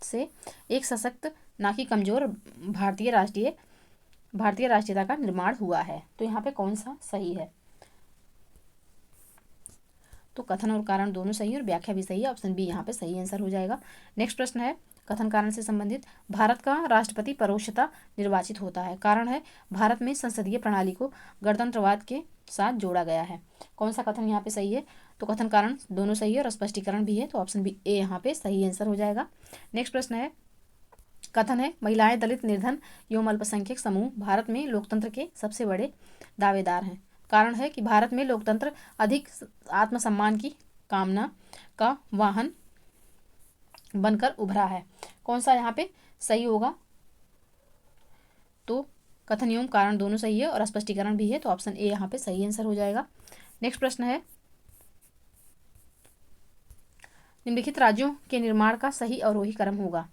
से एक सशक्त ना कि कमजोर भारतीय भारतीय राष्ट्रीयता का निर्माण हुआ है। तो यहाँ पे कौन सा सही है? तो कथन और कारण दोनों सही है और व्याख्या भी सही है। ऑप्शन बी यहाँ पे सही आंसर हो जाएगा। नेक्स्ट प्रश्न है कथन कारण से संबंधित, भारत का राष्ट्रपति परोक्षतः निर्वाचित होता है। कारण है भारत में संसदीय प्रणाली को गणतंत्रवाद के साथ जोड़ा गया है। कौन सा कथन यहाँ पे सही है? तो कथन कारण दोनों सही है और स्पष्टीकरण भी है। तो ऑप्शन बी ए यहाँ पे सही आंसर हो जाएगा। नेक्स्ट प्रश्न है कथन है महिलाएं, दलित, निर्धन एवं अल्पसंख्यक समूह भारत में लोकतंत्र के सबसे बड़े दावेदार हैं। कारण है कि भारत में लोकतंत्र अधिक आत्मसम्मान की कामना का वाहन बनकर उभरा है। कौन सा यहाँ पे सही होगा? तो कथन एवं कारण दोनों सही है और स्पष्टीकरण भी है। तो ऑप्शन ए यहाँ पे सही आंसर हो जाएगा। नेक्स्ट प्रश्न है निम्नलिखित राज्यों के निर्माण का सही अवरोही क्रम होगा।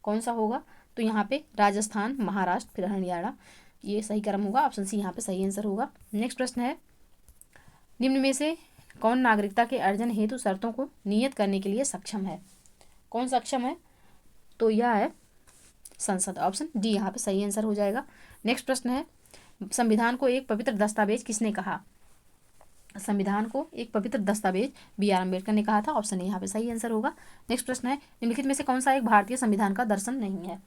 कौन सा होगा? तो यहाँ पे राजस्थान, महाराष्ट्र, फिर हरियाणा, ये सही क्रम होगा। ऑप्शन सी यहाँ पे सही आंसर होगा। नेक्स्ट प्रश्न है निम्न में से कौन नागरिकता के अर्जन हेतु शर्तों को नियत करने के लिए सक्षम है? कौन सक्षम है? तो यह है संसद। ऑप्शन डी यहाँ पे सही आंसर हो जाएगा। नेक्स्ट प्रश्न है संविधान को एक पवित्र दस्तावेज किसने कहा? संविधान को एक पवित्र दस्तावेज बी.आर. अम्बेडकर ने कहा था। ऑप्शन ए यहाँ पे सही आंसर होगा। नेक्स्ट प्रश्न है निम्नलिखित में से कौन सा एक भारतीय संविधान का दर्शन नहीं है?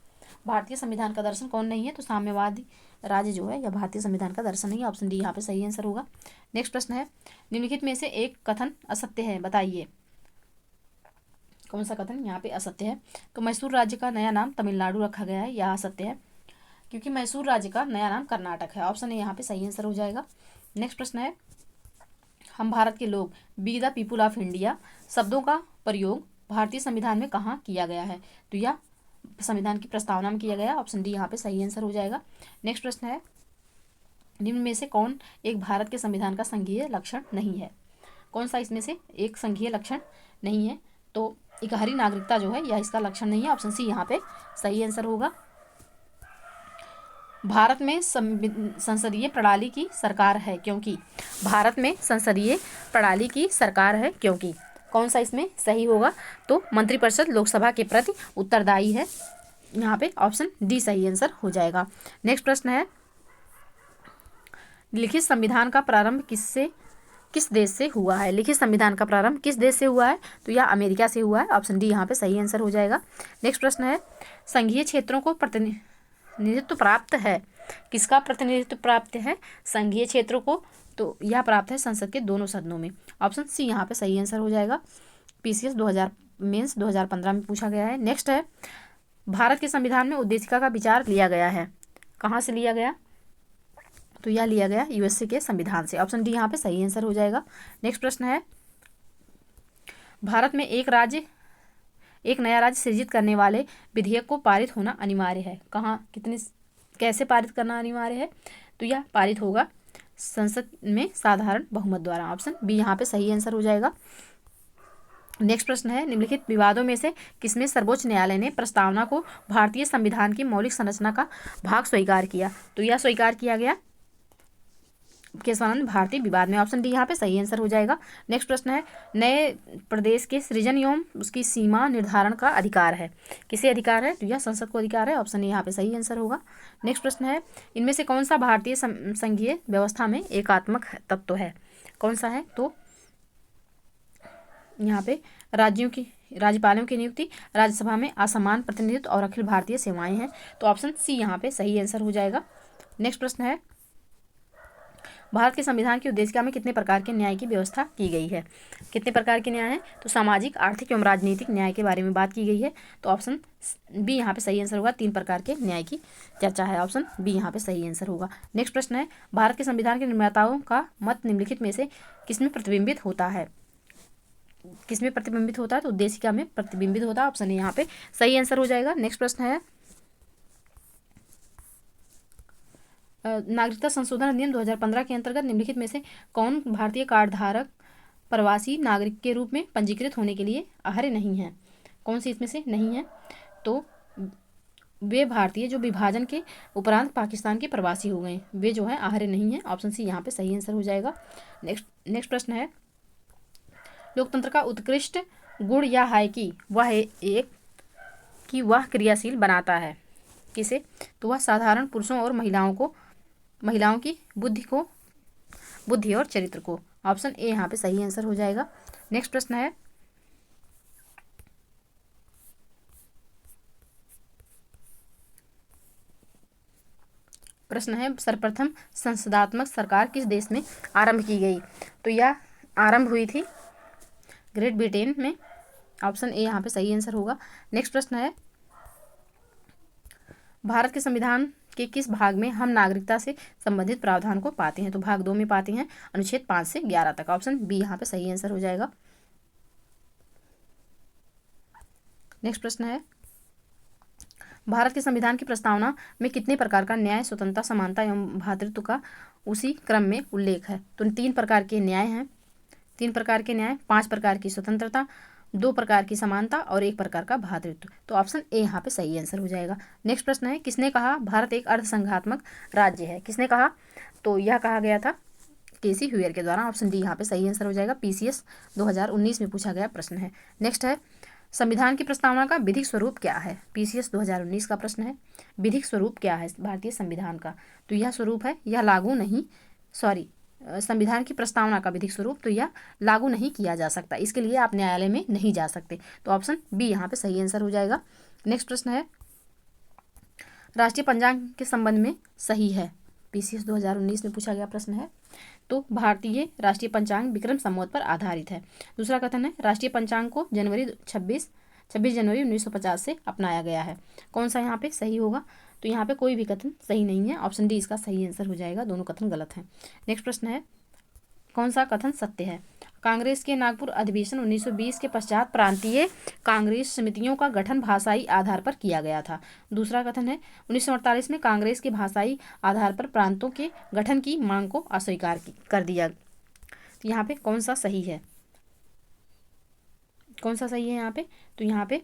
भारतीय संविधान का दर्शन कौन नहीं है? तो साम्यवादी राज्य जो है यह भारतीय संविधान का दर्शन नहीं है। ऑप्शन डी यहाँ पे सही आंसर होगा। नेक्स्ट प्रश्न है निम्नलिखित में से एक कथन असत्य है, बताइए। कौन सा कथन यहाँ पे असत्य है? तो मैसूर राज्य का नया नाम तमिलनाडु रखा गया है, यह असत्य है क्योंकि मैसूर राज्य का नया नाम कर्नाटक है। ऑप्शन ए यहाँ पे सही आंसर हो जाएगा। नेक्स्ट प्रश्न है हम भारत के लोग, be the people of India शब्दों का प्रयोग भारतीय संविधान में कहाँ किया गया है? तो यह संविधान की प्रस्तावना में किया गया। ऑप्शन डी यहाँ पे सही आंसर हो जाएगा। नेक्स्ट प्रश्न है निम्न में से कौन एक भारत के संविधान का संघीय लक्षण नहीं है? कौन सा इसमें से एक संघीय लक्षण नहीं है? तो इकहरी नागरिकता जो है यह इसका लक्षण नहीं है। ऑप्शन सी यहाँ पे सही आंसर होगा। भारत में संसदीय प्रणाली की सरकार है क्योंकि, भारत में संसदीय प्रणाली की सरकार है क्योंकि, कौन सा इसमें सही होगा? तो मंत्रिपरिषद लोकसभा के प्रति उत्तरदायी है। यहाँ पे ऑप्शन डी सही आंसर हो जाएगा। नेक्स्ट प्रश्न है लिखित संविधान का प्रारंभ किस देश से हुआ है? लिखित संविधान का प्रारंभ किस देश से हुआ है? तो यह अमेरिका से हुआ है। ऑप्शन डी यहाँ पे सही आंसर हो जाएगा। नेक्स्ट प्रश्न है संघीय क्षेत्रों को प्रतिनिधित्व प्राप्त है, किसका प्रतिनिधित्व प्राप्त है संघीय क्षेत्रों को? तो यह प्राप्त है संसद के दोनों सदनों में। ऑप्शन सी यहाँ पे सही आंसर हो जाएगा। पीसीएस 2000 मेंस 2015 में पूछा गया है। नेक्स्ट है भारत के संविधान में उद्देशिका का विचार लिया गया है, कहाँ से लिया गया? तो यह लिया गया यूएसए के संविधान से। ऑप्शन डी यहाँ पे सही आंसर हो जाएगा। नेक्स्ट प्रश्न है भारत में एक नया राज्य सृजित करने वाले विधेयक को पारित होना अनिवार्य है, कहाँ, कैसे पारित करना अनिवार्य है? तो यह पारित होगा संसद में साधारण बहुमत द्वारा। ऑप्शन बी यहाँ पे सही आंसर हो जाएगा। नेक्स्ट प्रश्न है निम्नलिखित विवादों में से किसमें सर्वोच्च न्यायालय ने प्रस्तावना को भारतीय संविधान की मौलिक संरचना का भाग स्वीकार किया? तो यह स्वीकार किया गया केशवानंद भारती विवाद में। ऑप्शन डी यहाँ पे सही आंसर हो जाएगा। नेक्स्ट प्रश्न है नए प्रदेश के सृजन एवं उसकी सीमा निर्धारण का अधिकार है, किसे अधिकार है? तो यह संसद को अधिकार है। ऑप्शन ए यहाँ पे सही आंसर होगा। नेक्स्ट प्रश्न है इनमें से कौन सा भारतीय संघीय व्यवस्था में एकात्मक तत्व है? कौन सा है? तो यहाँ पे राज्यपालों की नियुक्ति, राज्यसभा में असमान प्रतिनिधित्व और अखिल भारतीय सेवाएं हैं। तो ऑप्शन सी यहाँ पे सही आंसर हो जाएगा। नेक्स्ट प्रश्न है भारत के संविधान की उद्देशिका में कितने प्रकार के न्याय की व्यवस्था की गई है? कितने प्रकार के न्याय हैं? तो सामाजिक, आर्थिक एवं राजनीतिक न्याय के बारे में बात की गई है। तो ऑप्शन बी यहाँ पे सही आंसर होगा। 3 प्रकार के न्याय की चर्चा है। ऑप्शन बी यहाँ पे सही आंसर होगा। नेक्स्ट प्रश्न है भारत के संविधान के निर्माताओं का मत निम्नलिखित में से किसमें प्रतिबिंबित होता है? किसमें प्रतिबिंबित होता है? तो उद्देशिका में प्रतिबिंबित होता है। ऑप्शन ए यहाँ पे सही आंसर हो जाएगा। नेक्स्ट प्रश्न है नागरिकता संशोधन अधिनियम 2015 के अंतर्गत निम्नलिखित में से कौन भारतीय कार्ड धारक प्रवासी नागरिक के रूप में पंजीकृत होने के लिए अर्ह नहीं है? कौन सी इसमें से नहीं है? तो वे भारतीय जो विभाजन के उपरांत पाकिस्तान के प्रवासी हो गए, वे जो है अर्ह नहीं है। ऑप्शन सी यहाँ पे सही आंसर हो जाएगा। नेक्स्ट प्रश्न है लोकतंत्र का उत्कृष्ट गुण यह है कि वह क्रियाशील बनाता है। किसे? तो वह साधारण पुरुषों और महिलाओं की बुद्धि और चरित्र को। ऑप्शन ए यहाँ पे सही आंसर हो जाएगा। नेक्स्ट प्रश्न है, सर्वप्रथम संसदात्मक सरकार किस देश में आरंभ की गई? तो यह आरंभ हुई थी ग्रेट ब्रिटेन में। ऑप्शन ए यहाँ पे सही आंसर होगा। नेक्स्ट प्रश्न है, भारत के संविधान के किस भाग में हम नागरिकता से संबंधित प्रावधान को पाते हैं? तो भाग 2 में पाते हैं, अनुच्छेद 5 से 11 तक। ऑप्शन बी यहाँ पे सही आंसर हो जाएगा। नेक्स्ट प्रश्न है, भारत के संविधान की प्रस्तावना में कितने प्रकार का न्याय, स्वतंत्रता, समानता एवं भ्रातृत्व का उसी क्रम में उल्लेख है? तो 3 प्रकार के न्याय हैं, 3 प्रकार के न्याय, 5 प्रकार की स्वतंत्रता, 2 प्रकार की समानता और 1 प्रकार का भ्रातृत्व। तो ऑप्शन ए यहाँ पे सही आंसर हो जाएगा। नेक्स्ट प्रश्न है, किसने कहा भारत एक अर्धसंघात्मक राज्य है? किसने कहा? तो यह कहा गया था केसी ह्यूयर के द्वारा। ऑप्शन डी यहाँ पे सही आंसर हो जाएगा। पीसीएस 2019 में पूछा गया प्रश्न है। नेक्स्ट है, संविधान की प्रस्तावना का विधिक स्वरूप क्या है? पीसीएस 2019 का प्रश्न है। विधिक स्वरूप क्या है भारतीय संविधान का? तो यह स्वरूप है, यह लागू नहीं, संविधान की प्रस्तावना का विधिक स्वरूप, तो यह लागू नहीं किया जा सकता, इसके लिए आप न्यायालय में नहीं जा सकते। तो ऑप्शन बी यहाँ पे सही आंसर हो जाएगा। नेक्स्ट प्रश्न है, राष्ट्रीय पंचांग के संबंध में सही है? पीसीएस 2019 में पूछा गया प्रश्न है। तो भारतीय राष्ट्रीय पंचांग विक्रम संवत पर आधारित है। दूसरा कथन है, राष्ट्रीय पंचांग को 26 जनवरी 1950 से अपनाया गया है। कौन सा यहाँ पे सही होगा? तो यहाँ पे कोई भी कथन सही नहीं है। ऑप्शन डी इसका सही आंसर हो जाएगा, दोनों कथन गलत हैं। नेक्स्ट प्रश्न है, कौन सा कथन सत्य है? कांग्रेस के नागपुर अधिवेशन 1920 के पश्चात प्रांतीय कांग्रेस समितियों का गठन भाषाई आधार पर किया गया था। दूसरा कथन है, 1948 में कांग्रेस के भाषाई आधार पर प्रांतों के गठन की मांग को अस्वीकार कर दिया। तो यहाँ पे कौन सा सही है? कौन सा सही है यहाँ पे? तो यहाँ पे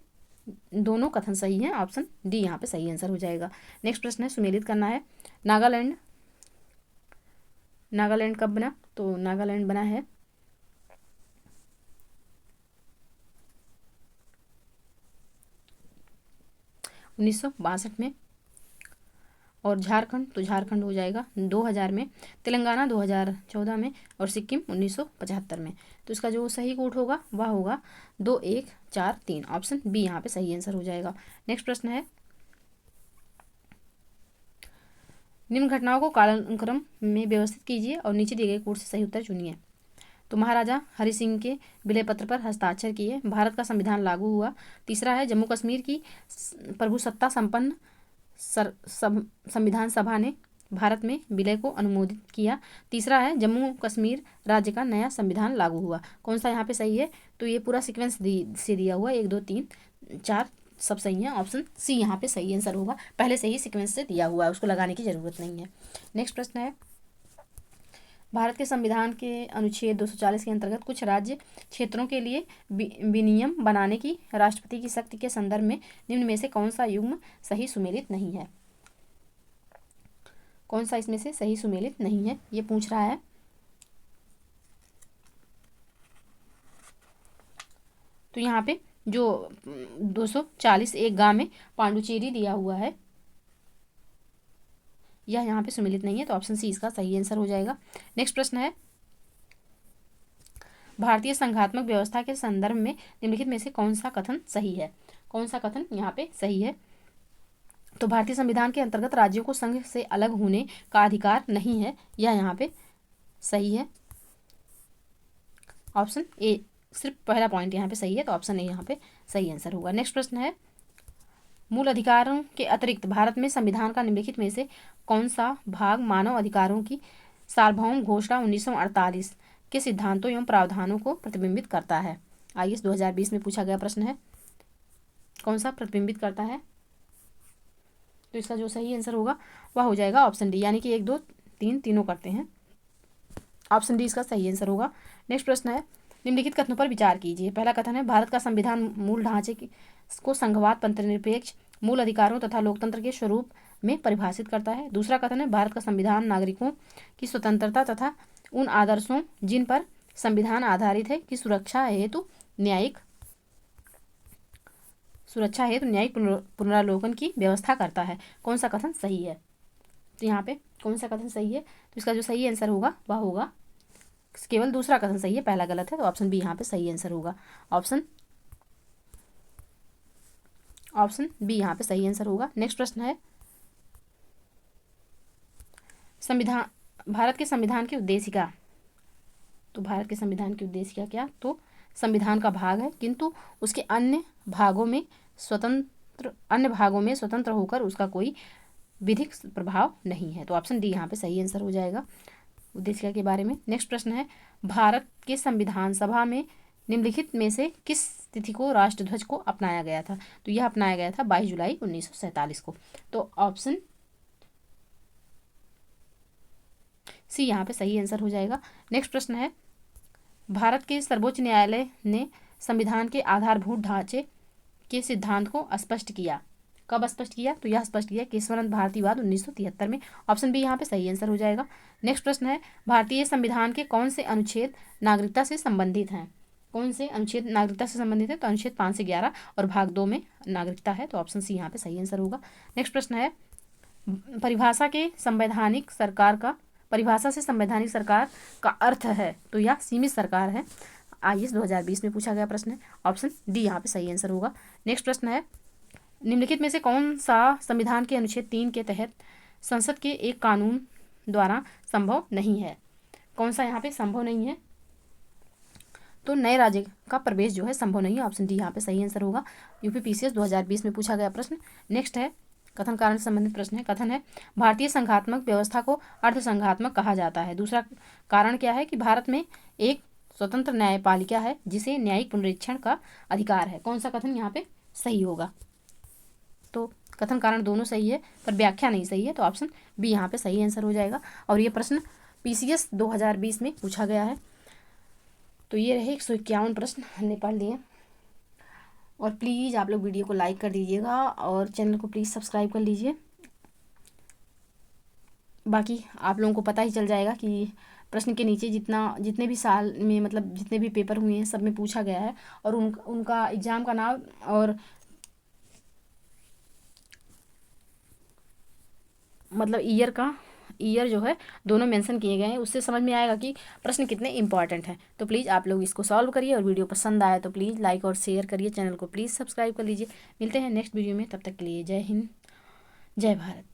दोनों कथन सही हैं। ऑप्शन डी यहाँ पे सही आंसर हो जाएगा। नेक्स्ट प्रश्न है, सुमेलित करना है। नागालैंड कब बना? तो नागालैंड बना है 1962 में। और झारखंड, तो झारखंड हो जाएगा 2000 में, तेलंगाना 2014 में और सिक्किम 1975 में। तो इसका जो सही कोड होगा वह होगा 2143। ऑप्शन बी यहाँ पे सही आंसर हो जाएगा। नेक्स्ट प्रश्न है, निम्न घटनाओं को कालानुक्रम में व्यवस्थित कीजिए और नीचे दिए गए कोड से सही उत्तर चुनिए। तो महाराजा हरि सिंह के विलय पत्र पर हस्ताक्षर किए, भारत का संविधान लागू हुआ। तीसरा है, जम्मू कश्मीर की प्रभुसत्ता संपन्न संविधान सभा ने भारत में विलय को अनुमोदित किया। तीसरा है, जम्मू कश्मीर राज्य का नया संविधान लागू हुआ। कौन सा यहाँ पे सही है? तो ये पूरा सीक्वेंस से दिया हुआ 1 2 3 4 सब सही है। ऑप्शन सी यहाँ पे सही आंसर होगा, पहले से ही सीक्वेंस से दिया हुआ है, उसको लगाने की जरूरत नहीं है। नेक्स्ट प्रश्न है, भारत के संविधान के अनुच्छेद 240 के अंतर्गत कुछ राज्य क्षेत्रों के लिए विनियम बनाने की राष्ट्रपति की शक्ति के संदर्भ में निम्न में से कौन सा युग्म सही सुमेलित नहीं है? कौन सा इसमें से सही सुमेलित नहीं है, ये पूछ रहा है। तो यहाँ पे जो 240 एक गांव में पांडुचेरी दिया हुआ है, यह यहाँ पे सुमेलित नहीं है, तो ऑप्शन सी इसका सही आंसर हो जाएगा। नेक्स्ट प्रश्न है, भारतीय संघात्मक व्यवस्था के संदर्भ में निम्नलिखित में से कौन सा कथन सही है? कौन सा कथन यहाँ पे सही है? तो भारतीय संविधान के अंतर्गत राज्यों को संघ से अलग होने का अधिकार नहीं है, यह यहाँ पे सही है। ऑप्शन ए, सिर्फ पहला पॉइंट यहाँ पे सही है, तो ऑप्शन ए यहाँ पे सही आंसर होगा। नेक्स्ट प्रश्न है, मूल अधिकारों के अतिरिक्त भारत में संविधान का निम्नलिखित में से कौन सा भाग मानव अधिकारों की सार्वभौम घोषणा 1948 के सिद्धांतों एवं प्रावधानों को प्रतिबिंबित करता है? आईएएस 2020 में पूछा गया प्रश्न है, कौन सा प्रतिबिंबित करता है? तो इसका जो सही आंसर होगा वह हो जाएगा ऑप्शन डी, यानी कि 1 2 3 तीनों करते हैं। ऑप्शन डी इसका सही आंसर होगा। नेक्स्ट प्रश्न है, निम्नलिखित कथनों पर विचार कीजिए। पहला कथन है, भारत का संविधान मूल ढांचे को संघवाद, पंथनिरपेक्ष, मूल अधिकारों तथा लोकतंत्र के स्वरूप में परिभाषित करता है। दूसरा कथन है, भारत का संविधान नागरिकों की स्वतंत्रता तथा उन आदर्शों जिन पर संविधान आधारित है की सुरक्षा हेतु न्यायिक सुरक्षा हेतु न्यायिक पुनरावलोकन की व्यवस्था करता है। कौन सा कथन सही है? तो यहाँ पे कौन सा कथन सही है? तो इसका जो सही आंसर होगा वह होगा, केवल दूसरा कथन सही है, पहला गलत है, तो ऑप्शन बी यहाँ पे सही आंसर होगा। ऑप्शन बी यहाँ पे सही आंसर होगा। नेक्स्ट प्रश्न है, संविधान, भारत के संविधान की उद्देशिका। तो भारत के संविधान की उद्देशिका क्या? तो संविधान का भाग है, किंतु उसके अन्य भागों में स्वतंत्र होकर उसका कोई विधिक प्रभाव नहीं है। तो ऑप्शन डी यहाँ पे सही आंसर हो जाएगा उद्देशिका के बारे में। नेक्स्ट प्रश्न है, भारत के संविधान सभा में निम्नलिखित में से किस तिथि को राष्ट्रध्वज को अपनाया गया था? तो यह अपनाया गया था 22 जुलाई 1947 को। तो ऑप्शन सी यहाँ पे सही आंसर हो जाएगा। नेक्स्ट प्रश्न है, भारत के सर्वोच्च न्यायालय ने संविधान के आधारभूत ढांचे के सिद्धांत को स्पष्ट किया। कब स्पष्ट किया? तो यह स्पष्ट किया केशवानंद भारतीवाद 1973 में। ऑप्शन बी यहाँ पे सही आंसर हो जाएगा। नेक्स्ट प्रश्न है, भारतीय संविधान के कौन से अनुच्छेद नागरिकता से संबंधित हैं? कौन से अनुच्छेद नागरिकता से संबंधित है? तो अनुच्छेद 5 से 11 और भाग 2 में नागरिकता है। तो ऑप्शन सी यहाँ पे सही आंसर होगा। नेक्स्ट प्रश्न है, परिभाषा से संवैधानिक सरकार का अर्थ है? तो यह सीमित सरकार है। IAS 2020 में पूछा गया प्रश्न है। ऑप्शन डी यहाँ पे सही आंसर होगा। नेक्स्ट प्रश्न है, निम्नलिखित में से कौन सा संविधान के अनुच्छेद 3 के तहत संसद के एक कानून द्वारा संभव नहीं है? कौन सा यहाँ पे संभव नहीं है? तो नए राज्य का प्रवेश जो है संभव नहीं है। ऑप्शन डी यहाँ पे सही आंसर होगा। UPPCS 2020 में पूछा गया प्रश्न। नेक्स्ट है, कथन कारण से संबंधित प्रश्न है। कथन है, भारतीय संघात्मक व्यवस्था को अर्ध संघात्मक कहा जाता है। दूसरा कारण क्या है? कि भारत में एक स्वतंत्र न्यायपालिका है जिसे न्यायिक पुनरीक्षण का अधिकार है। कौन सा कथन यहाँ पे सही होगा? तो कथन कारण दोनों सही है, पर व्याख्या नहीं सही है। तो ऑप्शन बी यहाँ पे सही आंसर हो जाएगा। और ये प्रश्न PCS 2020 में पूछा गया है। तो ये रहे 151 प्रश्न हमने पढ़ लिए। और प्लीज़ आप लोग वीडियो को लाइक कर दीजिएगा और चैनल को प्लीज़ सब्सक्राइब कर लीजिए। बाकी आप लोगों को पता ही चल जाएगा कि प्रश्न के नीचे जितने भी साल में मतलब जितने भी पेपर हुए हैं सब में पूछा गया है, और उनका एग्ज़ाम का नाम और मतलब ईयर जो है दोनों मेंशन किए गए हैं। उससे समझ में आएगा कि प्रश्न कितने इंपॉर्टेंट हैं। तो प्लीज़ आप लोग इसको सॉल्व करिए, और वीडियो पसंद आए तो प्लीज़ लाइक और शेयर करिए, चैनल को प्लीज़ सब्सक्राइब कर लीजिए। मिलते हैं नेक्स्ट वीडियो में, तब तक के लिए जय हिंद, जय भारत।